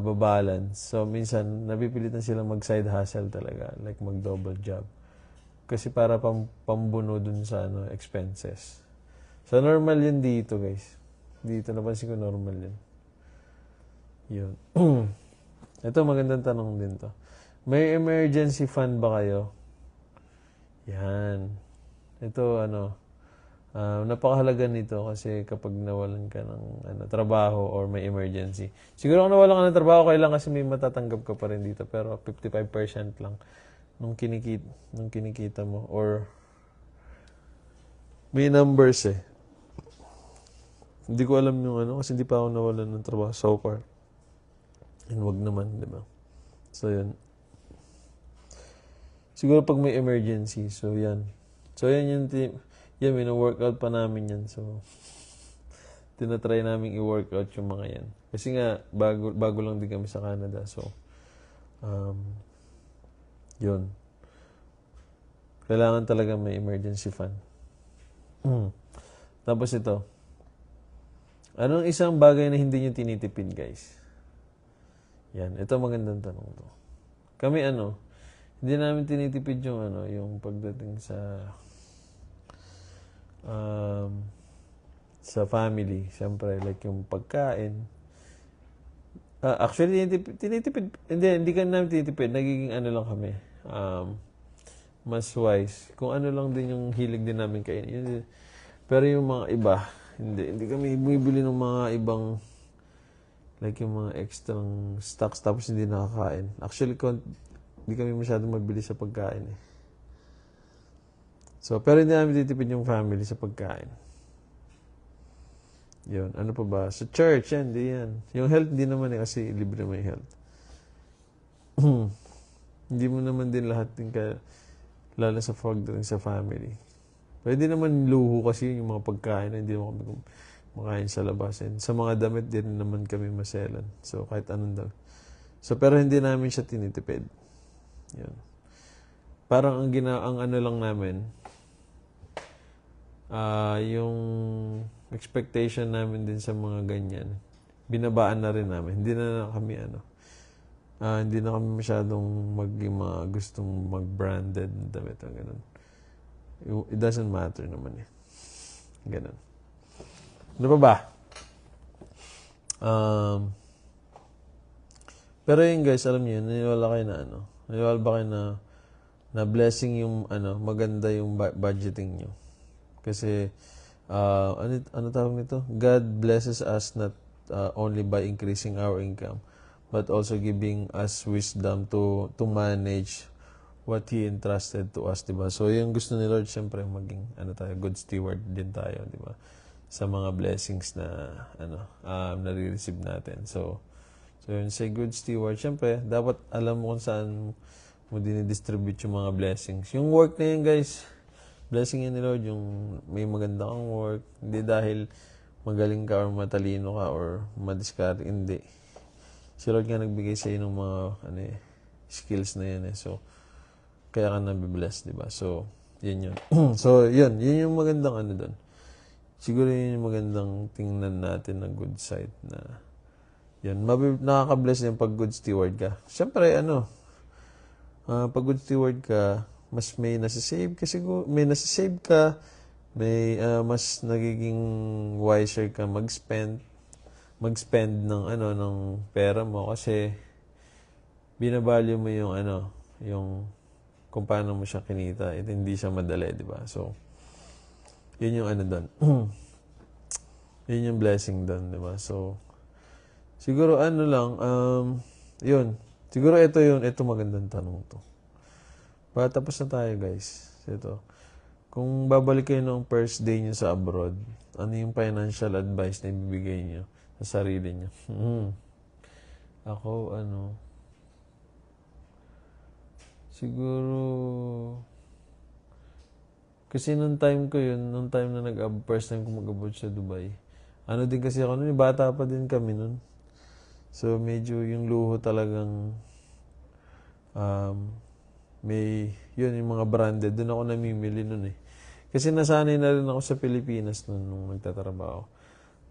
babalance. So, minsan, napipilitan silang mag-side hustle talaga, like mag-double job. Kasi para pambuno dun sa expenses. So, normal yun dito, guys. Dito, napansin ko normal yun. Yun. Ito, magandang tanong din to. May emergency fund ba kayo? Yan. Ito, napakahalaga nito kasi kapag nawalan ka ng trabaho or may emergency. Siguro kung nawalan ka ng trabaho, kailangan kasi may matatanggap ka pa rin dito. Pero 55% lang nung kinikita mo. Or may numbers eh. Hindi ko alam yung kasi hindi pa ako nawalan ng trabaho so far. And wag naman, di ba? So, yun. Siguro pag may emergency, so yan. So, yan yung yan, mino-workout pa namin yan. So, tinatry namin i-workout yung mga yan. Kasi nga, bago lang din kami sa Canada. So, yun. Kailangan talaga may emergency fund. Tapos ito. Anong isang bagay na hindi nyo tinitipid, guys? Yan. Ito magandang tanong to. Kami hindi namin tinitipid yung yung pagdating sa family. Siyempre, like yung pagkain. Actually, tinitipid. Hindi ka namin tinitipid. Nagiging lang kami. Mas wise. Kung lang din yung hilig din namin kainin. Pero yung mga iba, hindi kami bumibili ng mga ibang like yung mga extra stocks tapos hindi nakakain. Actually, hindi kami masyadong mabili sa pagkain eh. So, pero hindi namin titipid yung family sa pagkain. Yun. Ano pa ba? Sa church, yan. Hindi yan. Yung health, hindi naman kasi libre may health. Hindi mo naman din lahat din lalo sa pagdating sa family. Pwede naman luho kasi yung mga pagkain na hindi mo kami makain sa labas. And sa mga damit din naman kami maselan. So, kahit anong damit. So, pero hindi namin siya tinitipid. Yun. Parang ang lang namin, yung expectation namin din sa mga ganyan, binabaan na rin namin. Hindi na kami hindi na kami masyadong mga gustong mag-branded damit. Ganun. It doesn't matter naman eh. Ganun. Ano pa ba? Pero yun guys, alam niyo, naniwala kayo na naniwala ba kayo na blessing yung maganda yung budgeting nyo. Kasi ano tawag nito? God blesses us not only by increasing our income, but also giving us wisdom to manage what He entrusted to us, diba? So, yung gusto ni Lord, syempre, maging good steward din tayo, diba? Sa mga blessings na nare-receive natin. So yun, say good steward. Syempre, dapat alam mo kung saan mo dinidistribute yung mga blessings. Yung work na yun, guys, blessing yan ni Lord, yung may maganda kang work. Hindi dahil magaling ka or matalino ka or madiskarte. Hindi. Si Lord nga nagbigay sa iyo ng mga skills na yan eh. So, kaya ka nabibless, di ba? So, yun yun. So, yun yung magandang doon. Siguro yun yung magandang tingnan natin na good side na yun. Nakaka-bless yung pag good steward ka. Siyempre, pag good steward ka, mas may nasasave ka siguro, may mas nagiging wiser ka mag-spend ng pera mo kasi binavalue mo yung yung kung paano mo siya kinita. Hindi siya madali, di ba? So, yun yung doon. Yun yung blessing doon, di ba? So, siguro lang, yun. Siguro ito magandang tanong to. Tapos na tayo, guys. Ito. Kung babalik kayo noong first day nyo sa abroad, ano yung financial advice na ibibigay nyo sa sarili nyo? Ako, siguro, kasi nung time na first time ko mag-abroad sa Dubai, Ano din kasi ako nun, bata pa din kami nun. So, medyo yung luho talagang um, yun, yung mga branded. Doon ako namimili nun eh. Kasi nasanay na rin ako sa Pilipinas nun nung nagtatrabaho.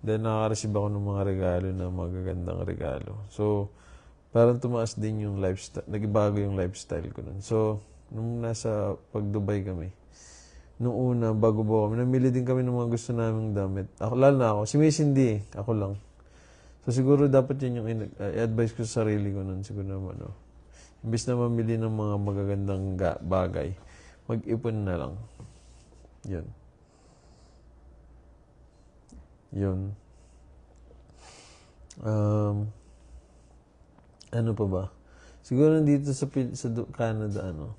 Then, nakaka-receive ako ng mga regalo na magagandang regalo. So, parang tumaas din yung lifestyle, nagbago yung lifestyle ko nun. So, nung nasa pag-Dubai kami, nung una, bago kami, namili din kami ng mga gusto naming damit. Ako, lalo na ako. Si Miss hindi eh. Ako lang. So, siguro dapat yun yung advice ko sa sarili ko nun. Siguro naman, no? Imbis na mamili ng mga magagandang bagay, mag-ipon na lang. Yun. Yun. Ano pa ba? Siguro dito sa Canada, ang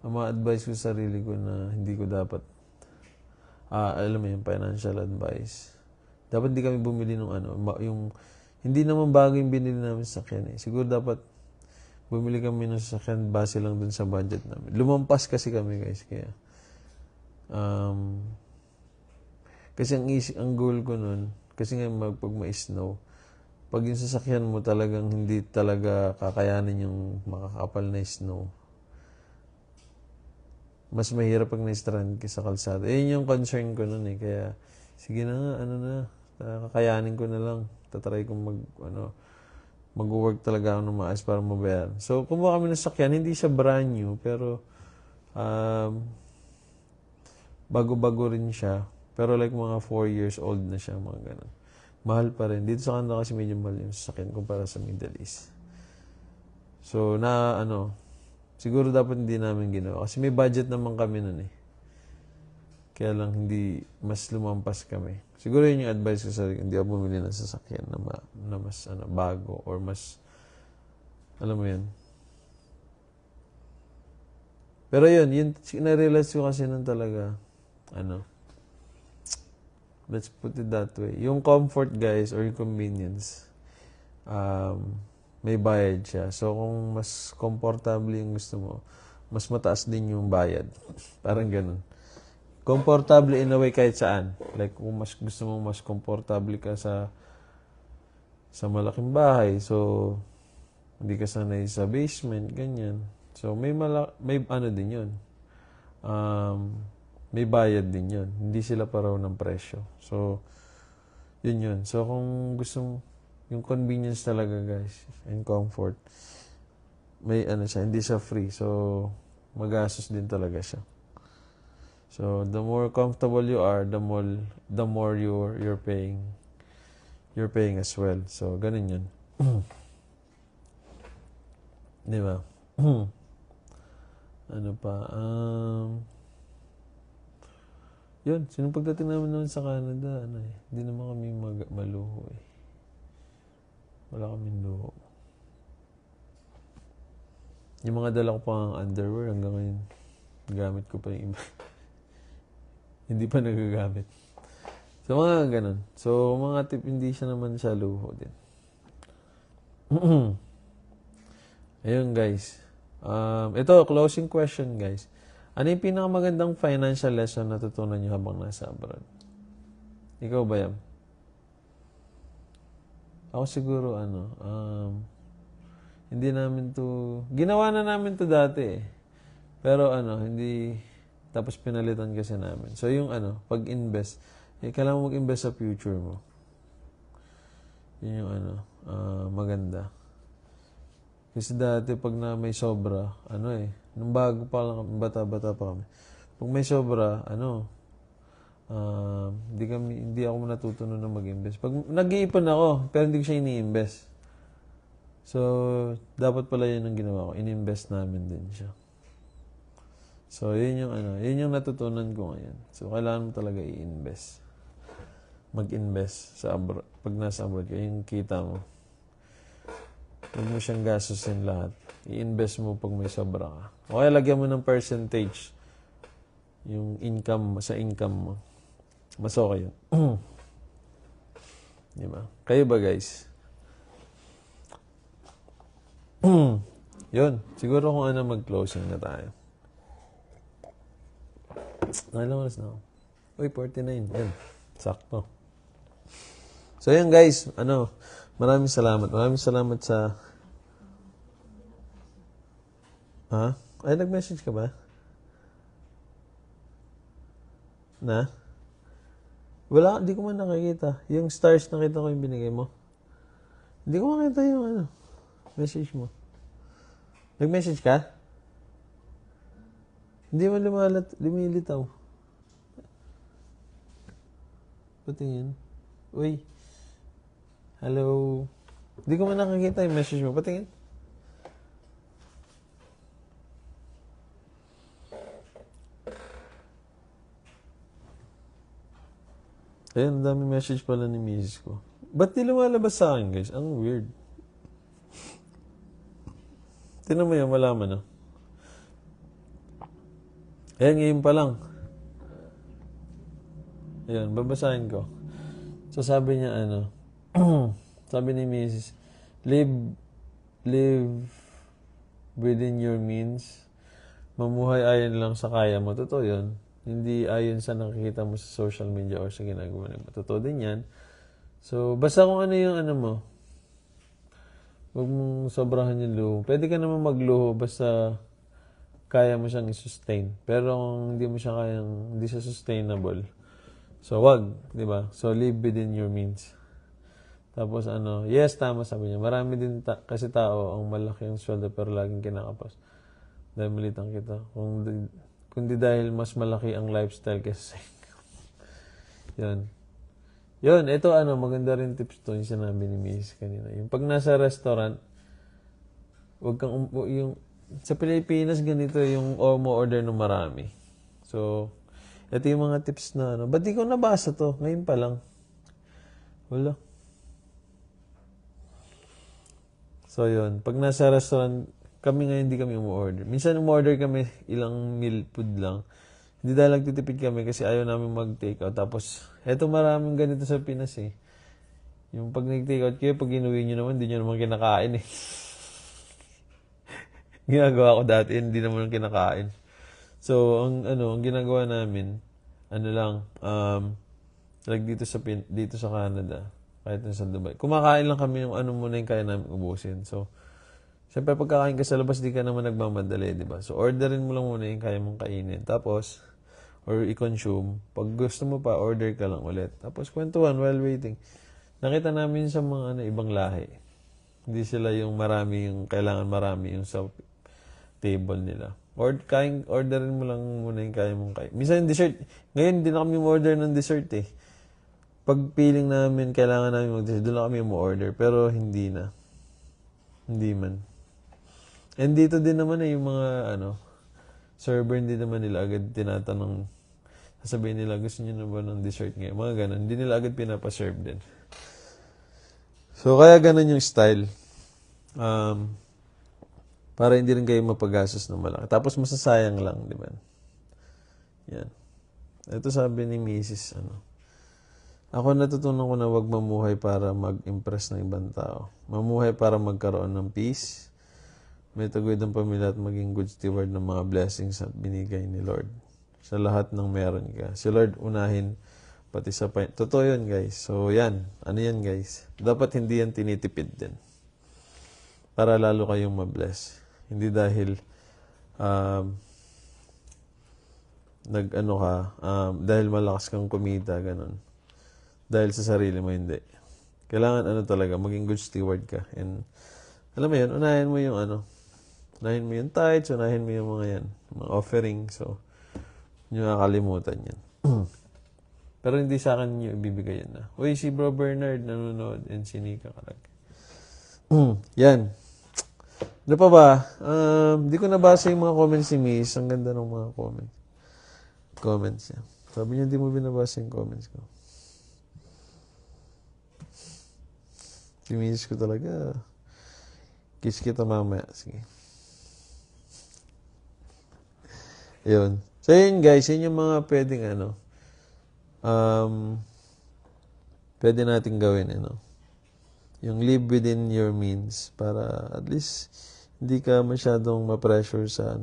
mga advice ko sa sarili ko na hindi ko dapat, alam mo yung financial advice. Dapat hindi kami bumili ng yung, hindi naman bago yung binili namin sa sakyan eh. Siguro dapat, bumili kami ng sasakyan base lang dun sa budget namin. Lumampas kasi kami guys, kaya, kasi ang goal ko nun, kasi nga pag may snow, pag yung sasakyan mo talagang hindi talaga kakayanin yung makakapal na snow, mas mahirap pag na-strand ka sa kalsada. Yun yung concern ko nun eh. Kaya, sige na nga, kakayanin ko na lang. Tatry kong mag-work talaga ako ng maayos para mabayaran. So, kumuha kami ng sakyan. Hindi siya brand new, pero bago-bago rin siya. Pero like mga 4 years old na siya, mga ganun. Mahal pa rin. Dito sa Canada kasi medyo mahal yung sasakyan kumpara sa Middle East. So, siguro dapat hindi namin ginawa. Kasi may budget naman kami nun eh. Kaya lang hindi mas lumampas kami. Siguro yun yung advice ko sa sarili. Hindi ako bumili ng sasakyan na mas bago or mas, alam mo yun. Pero yun na-realize ko kasi nun talaga, let's put it that way. Yung comfort guys or yung convenience, may bayad siya. So, kung mas comfortable yung gusto mo, mas mataas din yung bayad. Parang ganun. Comfortable in a way kahit saan. Like, kung mas gusto mo mas comfortable ka sa malaking bahay, so, hindi ka sanay sa basement, ganyan. So, may din yun. May bayad din yun. Hindi sila pareho ng presyo. So, yun. So, kung gusto mo, yung convenience talaga guys and comfort, may siya, hindi siya free, so magastos din talaga siya. So the more comfortable you are, the more you're paying as well. So ganun yun. Di ba? Ano pa? Yun, sinong pagdating naman sa Canada, hindi naman kami maluho eh. Wala kaming luho. Yung mga dala ko pang underwear, hanggang ngayon, gamit ko pa yung iba. Hindi pa nagagamit. So, mga ganun. So, mga tip, hindi siya naman siya luho din. Ayun, guys. Ito, closing question, guys. Ano yung pinakamagandang financial lesson na natutunan nyo habang nasa abroad? Ikaw ba yan? Ako siguro, hindi namin ginawa na namin to dati eh. Pero hindi, tapos pinalitan kasi namin. So yung pag-invest, kailangan mo mag-invest sa future mo. Yun yung maganda. Kasi dati pag may sobra, nung bago pa lang, bata-bata pa kami. Pag may sobra, hindi ako natutunan na mag-invest. Pag nag-iipon ako, pero hindi ko siya ini-invest. So, dapat pala yun ang ginawa ko. In-invest namin din siya. So, yun yung natutunan ko ngayon. So, kailangan mo talaga i-invest. Mag-invest sa abroad. Pag nasa abroad ka, yung kita mo. Huwag mo siyang gastusin lahat. I-invest mo pag may sobra ka. O kaya lagyan mo ng percentage. Yung income, sa income mo. Mas okay yun. Diba? Kayo ba guys? Yun. Siguro kung mag-closing na tayo. Ilang oras na ako? Uy, 49. Yan. Sakto. So, yun guys, maraming salamat. Maraming salamat sa... Ha? Ay, nag-message ka ba? Na? Wala, hindi ko man nakikita. Yung stars nakita ko yung binigay mo. Hindi ko makita yung message mo. Nag-message ka? Hindi mo lumilitaw. Patingin. Uy. Hello. Hindi ko man nakikita yung message mo. Patingin. Ayun, ang dami message pala ni misis ko. Ba't di lumalabas sa akin, guys? Ang weird. Tinan mo yun, malaman, no? Ayan, ngayon pa lang. Ayan, babasahin ko. So, sabi niya, sabi ni misis, live within your means. Mamuhay ayon lang sa kaya mo. Totoo yun. Hindi ayon sa nakikita mo sa social media or sa ginagawa mo. Totoo din yan. So, basta kung ano yung mo, huwag mong sobrahan yung luho. Pwede ka naman magluho basta kaya mo siyang i-sustain. Pero kung hindi mo siya hindi siya sustainable, so wag, di ba? So, live within your means. Tapos yes, tama sabi niya. Marami din kasi tao ang malaki ang sweldo pero laging kinakapos. Dahil malitang kita. Kundi dahil mas malaki ang lifestyle kasi. Yan. Yun, ito maganda rin tips to yung sinabi ni Miss kanina. Yung pag nasa restaurant, wag kang, sa Pilipinas ganito yung order ng marami. So, ito yung mga tips na ba't di ko nabasa to? Ngayon pa lang. Wala. So, yun. Pag nasa restaurant, kami ngayon hindi kami umu-order. Minsan umu-order kami ilang meal food lang. Hindi dahil nagtitipid kami kasi ayaw namin mag-take out. Tapos, eto maraming ganito sa Pinas eh. Yung pag nag-take out kayo, pag inuwi nyo naman, hindi nyo naman kinakain eh. Ginagawa ko dati, hindi naman kinakain. So, ang ginagawa namin, like dito sa Canada, kahit sa Dubai. Kumakain lang kami yung muna yung kaya namin ubusin. So, siyempre pagkakain ka sa labas, di ka naman nagmamadali, di ba? So, orderin mo lang muna yung kaya mong kainin. Tapos, or i-consume. Pag gusto mo pa, order ka lang ulit. Tapos, kwentuhan while waiting. Nakita namin sa mga ibang lahi. Hindi sila yung kailangan marami yung sa table nila. Orderin mo lang muna yung kaya mong kain. Minsan yung dessert, ngayon hindi na kami order ng dessert eh. Pag feeling namin, kailangan namin mag-dessert, doon na kami order. Pero hindi na. Hindi man. And dito din naman yung mga server, hindi naman nila agad tinatanong, sasabihin nila, gusto nyo na ba ng dessert ngayon? Mga ganun. Hindi nila agad pinapaserve din. So, kaya ganun yung style. Para hindi rin kayo mapagastos ng malaki. Tapos masasayang lang, di ba? Yan. Ito sabi ni Mrs. Ako natutunan ko na wag mamuhay para mag-impress ng ibang tao. Mamuhay para magkaroon ng peace, may taguyod ng pamilya at maging good steward ng mga blessings at binigay ni Lord. Sa lahat ng meron ka. Si Lord unahin, pati sa totoo yun, guys. So, yan. Yan, guys? Dapat hindi yan tinitipid din. Para lalo kayong mabless. Hindi dahil dahil malakas kang kumita, ganun. Dahil sa sarili mo, hindi. Kailangan talaga, maging good steward ka. And, alam mo yun, unahin mo yung tithes, unahin mo yung mga yan, mga offering. So, hindi nyo nakakalimutan yan. Pero hindi sa akin nyo ibibigay yan na. Uy, si Bro Bernard nanonood and si Nika Kalag. Yan. Ano pa ba? Di ko nabasa yung mga comments ni Miss. Ang ganda ng mga comments niya. Sabi niya, di mo binabasa yung comments ko. Si Miss ko talaga. Kiss kita mamaya. Sige. Yun. So, yun guys. Yun yung mga pwedeng pwede natin gawin, yung live within your means para at least hindi ka masyadong ma-pressure sa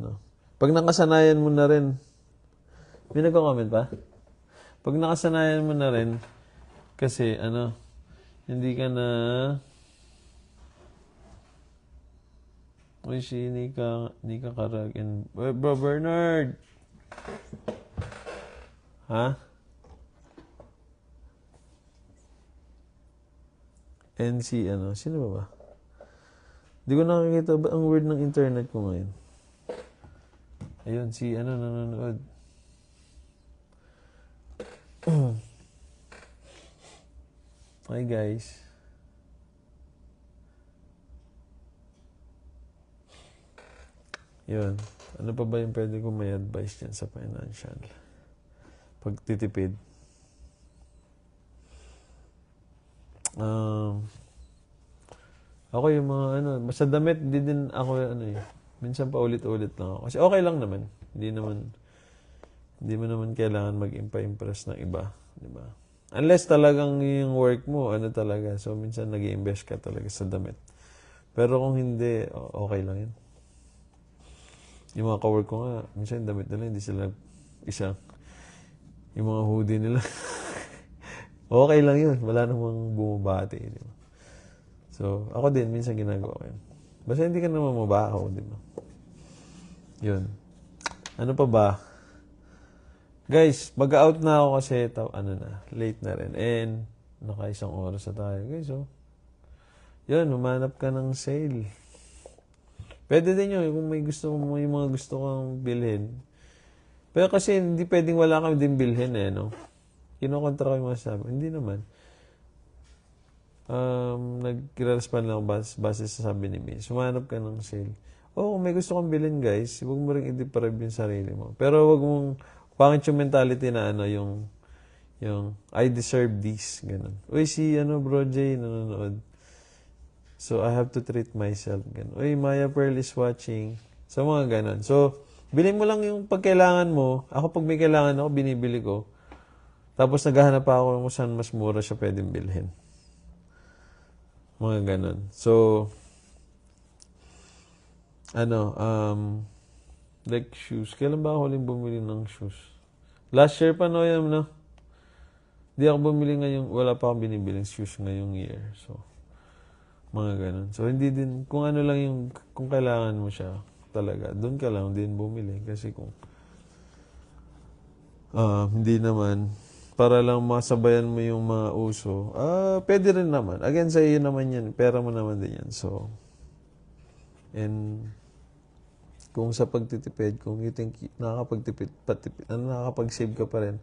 Pag nakasanayan mo na rin, may nagko-comment pa? Pag nakasanayan mo na rin, Kasi, hindi ka na... Uy, si Nika Karag and... Bro, Bernard! Ha? And si, sino ba? Hindi ko nakakita ba ang word ng internet ko ngayon? Ayun, si, nanonood. Hi, guys. Yun. Ano pa ba yung pwede ko may advice dyan sa financial? Pagtitipid. Ako yung mga basta damit, di din ako minsan pa ulit-ulit lang ako. Kasi okay lang naman. Hindi mo naman kailangan mag-impress ng iba. Diba? Unless talagang yung work mo, talaga. So, minsan nag-i-invest ka talaga sa damit. Pero kung hindi, okay lang yun. Yung mga ka-work ko nga, minsan damit nila, hindi sila isang, yung mga hoodie nila. Okay lang yun. Wala namang bumabati. Diba? So, ako din, minsan ginagawa ko yun. Basta hindi ka naman mabaho, di ba? Yun. Ano pa ba? Guys, mag-out na ako kasi, late na rin. And, naka-isang oras na tayo. Guys, yun, humanap ka ng sale. Pwede din yun, kung may mga gusto kang bilhin. Pero kasi, hindi pwedeng wala kang din bilhin, Kinokontra ko yung mga sabi. Hindi naman. Nag-respond lang base sa sabi ni Miss. Humanap ka ng sale. Kung may gusto kang bilhin, guys, huwag mo rin i-deprive yung sarili mo. Pero huwag mong, pangit yung mentality na yung I deserve this, ganun. Uy, si Bro J nanonood. So, I have to treat myself, ganun. Uy, Maya Pearl is watching. So, mga ganun. So, bilhin mo lang yung pagkailangan mo. Ako, pag may kailangan ako, binibili ko. Tapos, naghahanap pa ako kung saan mas mura siya pwedeng bilhin. Mga ganun. So, like shoes. Kailan ba ako huling bumili ng shoes? Last year pa yan, Di ako bumili ngayong, wala pa akong binibiling shoes ngayong year. So, mga ganun. So, hindi din, kung kung kailangan mo siya talaga, doon ka lang din bumili. Kasi kung, hindi naman, para lang masabayan mo yung mga uso, pwede rin naman. Again, sa iyo naman yan. Pera mo naman din yan. So, and, kung sa pagtitipid, kung you think nakakapag-save ka pa rin,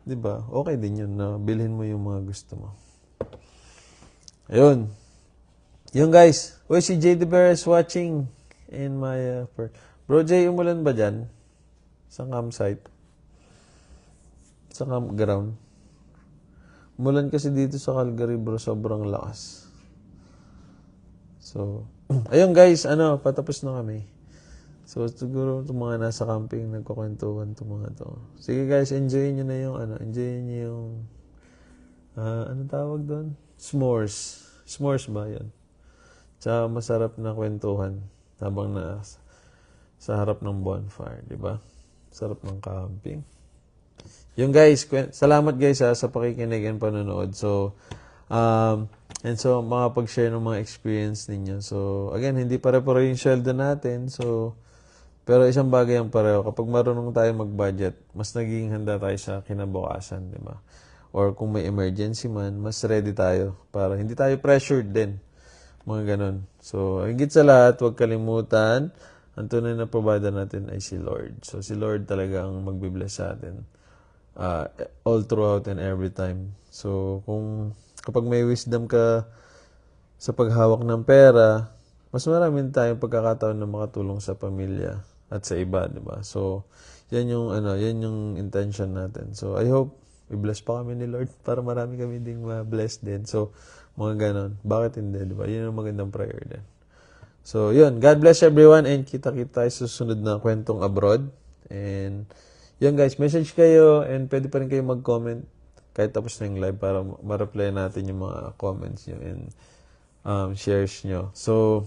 di ba? Okay din yun na bilhin mo yung mga gusto mo. Ayun. Yung guys. Uy, si JD Bear is watching in my... Bro J, umulan ba dyan? Sa campsite? Sa campground? Umulan kasi dito sa Calgary, bro. Sobrang lakas. So, ayun guys. Patapos na kami. So, siguro itong mga nasa camping, nagkukwentuhan itong mga to. Sige guys, enjoy nyo na yung, enjoy nyo yung, anong tawag doon? S'mores. S'mores ba yan? Tsaka masarap na kwentuhan habang sa harap ng bonfire, di ba? Sarap ng camping. Yung guys, salamat guys sa pakikinig and panonood. So, and so, makapag-share ng mga experience ninyo. So, again, hindi pare-pareho yung sweldo natin. So, pero isang bagay ang pareho. Kapag marunong tayo mag-budget, mas naging handa tayo sa kinabukasan, di ba? Or kung may emergency man, mas ready tayo para hindi tayo pressured din. Mga ganun. So, higit sa lahat, huwag kalimutan, ang tunay na provider natin ay si Lord. So, si Lord talaga ang magbibless sa atin all throughout and every time. So, kapag may wisdom ka sa paghawak ng pera, mas maraming tayong pagkakataon na makatulong sa pamilya at sa iba, di ba? So, yan yung intention natin. So, I hope i-bless pa kami ni Lord para marami kami ding ma-bless din. So, mga ganon. Bakit hindi, di ba? Yun ang magandang prayer din. So, yun. God bless everyone and kita-kita tayo sa susunod na kwentong abroad. And, yun guys, message kayo and pwede pa rin kayo mag-comment kahit tapos na yung live para ma-reply natin yung mga comments nyo and shares nyo. So,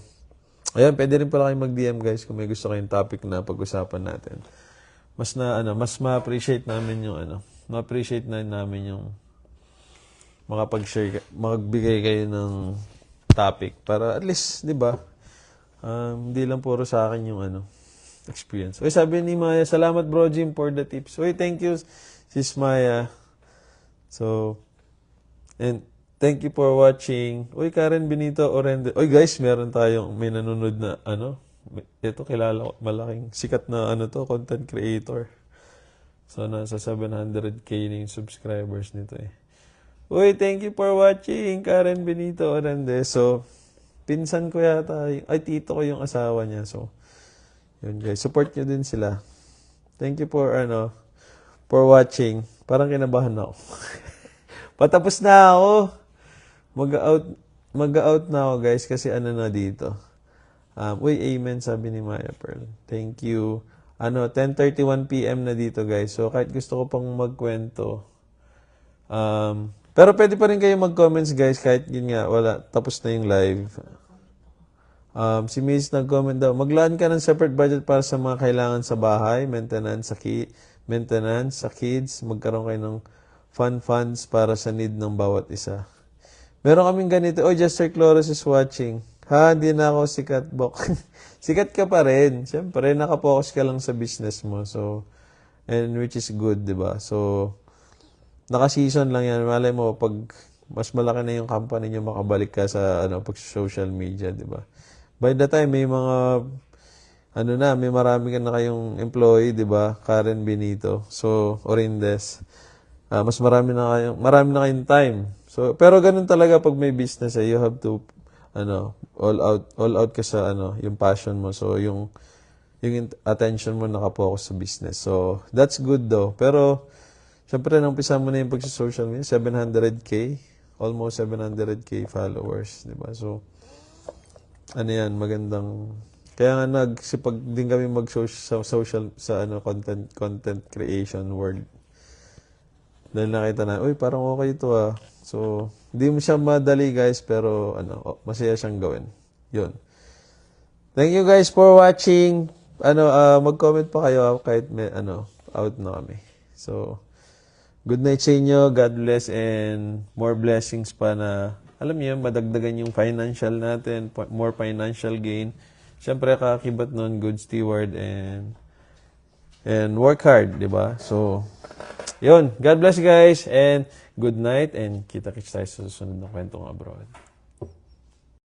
ayan, pwede rin pala kayo mag-DM guys kung may gusto kayong topic na pag-usapan natin. Mas ma-appreciate namin yung ma-appreciate na namin yung makapag-share, magbigay kayo ng topic para at least, di ba, hindi lang puro sa akin yung experience. Uy, sabi ni Maya, salamat bro Jim for the tips. Uy, thank you sis Maya. So, and thank you for watching. Uy, Karen Benito Orende. Uy guys, may nanonood na ito kilala ko, malaking sikat na content creator. So, nasa 700k na yung subscribers nito eh. Uy, thank you for watching, Karen Benito Orende. So, pinsan ko yata, tito ko yung asawa niya. So, yun guys, support nyo din sila. Thank you for watching. Parang kinabahan ako. Patapos na ako. Mag-out na ako guys kasi na dito. Uy, amen sabi ni Maya Pearl. Thank you. 10:31 PM na dito guys. So, kahit gusto ko pang magkwento. Pero pwede pa rin kayo mag-comments guys kahit yun nga, wala. Tapos na yung live. Si Miss nag-comment daw, maglaan ka ng separate budget para sa mga kailangan sa bahay, maintenance sa kids, magkaroon kayo ng funds para sa need ng bawat isa. Meron kaming ganito, Jester Cloros is watching. Hindi na ako sikat, Bok. Sikat ka pa rin. Siyempre, nakapokus ka lang sa business mo. So, and which is good, di ba? So, naka-season lang yan. Malay mo, pag mas malaki na yung company nyo, makabalik ka sa pag social media, di ba? By the time, may mga, may marami ka na kayong employee, di ba? Karen Benito. So, Orindes. Mas marami na kayong time. So, pero ganun talaga pag may business, you have to, all out ka sa, yung passion mo. So, yung attention mo nakapokus sa business. So, that's good though. Pero, syempre, nang umpisa mo na yung pag-social media, 700k, almost 700k followers, di ba? So, magandang, kaya nga nagsipag din kami social sa content creation world. Dahil nakita na, parang okay ito So, hindi mo siya madali guys, pero masaya siyang gawin. Yun. Thank you guys for watching. Mag-comment pa kayo kahit may out na kami. So, good night sa inyo. God bless and more blessings pa na, alam niyo, madagdagan yung financial natin, more financial gain. Siyempre, kakibat nun, good steward and work hard, di ba? So, yun. God bless guys and good night and kita-kits tayo sa susunod na kwentong abroad.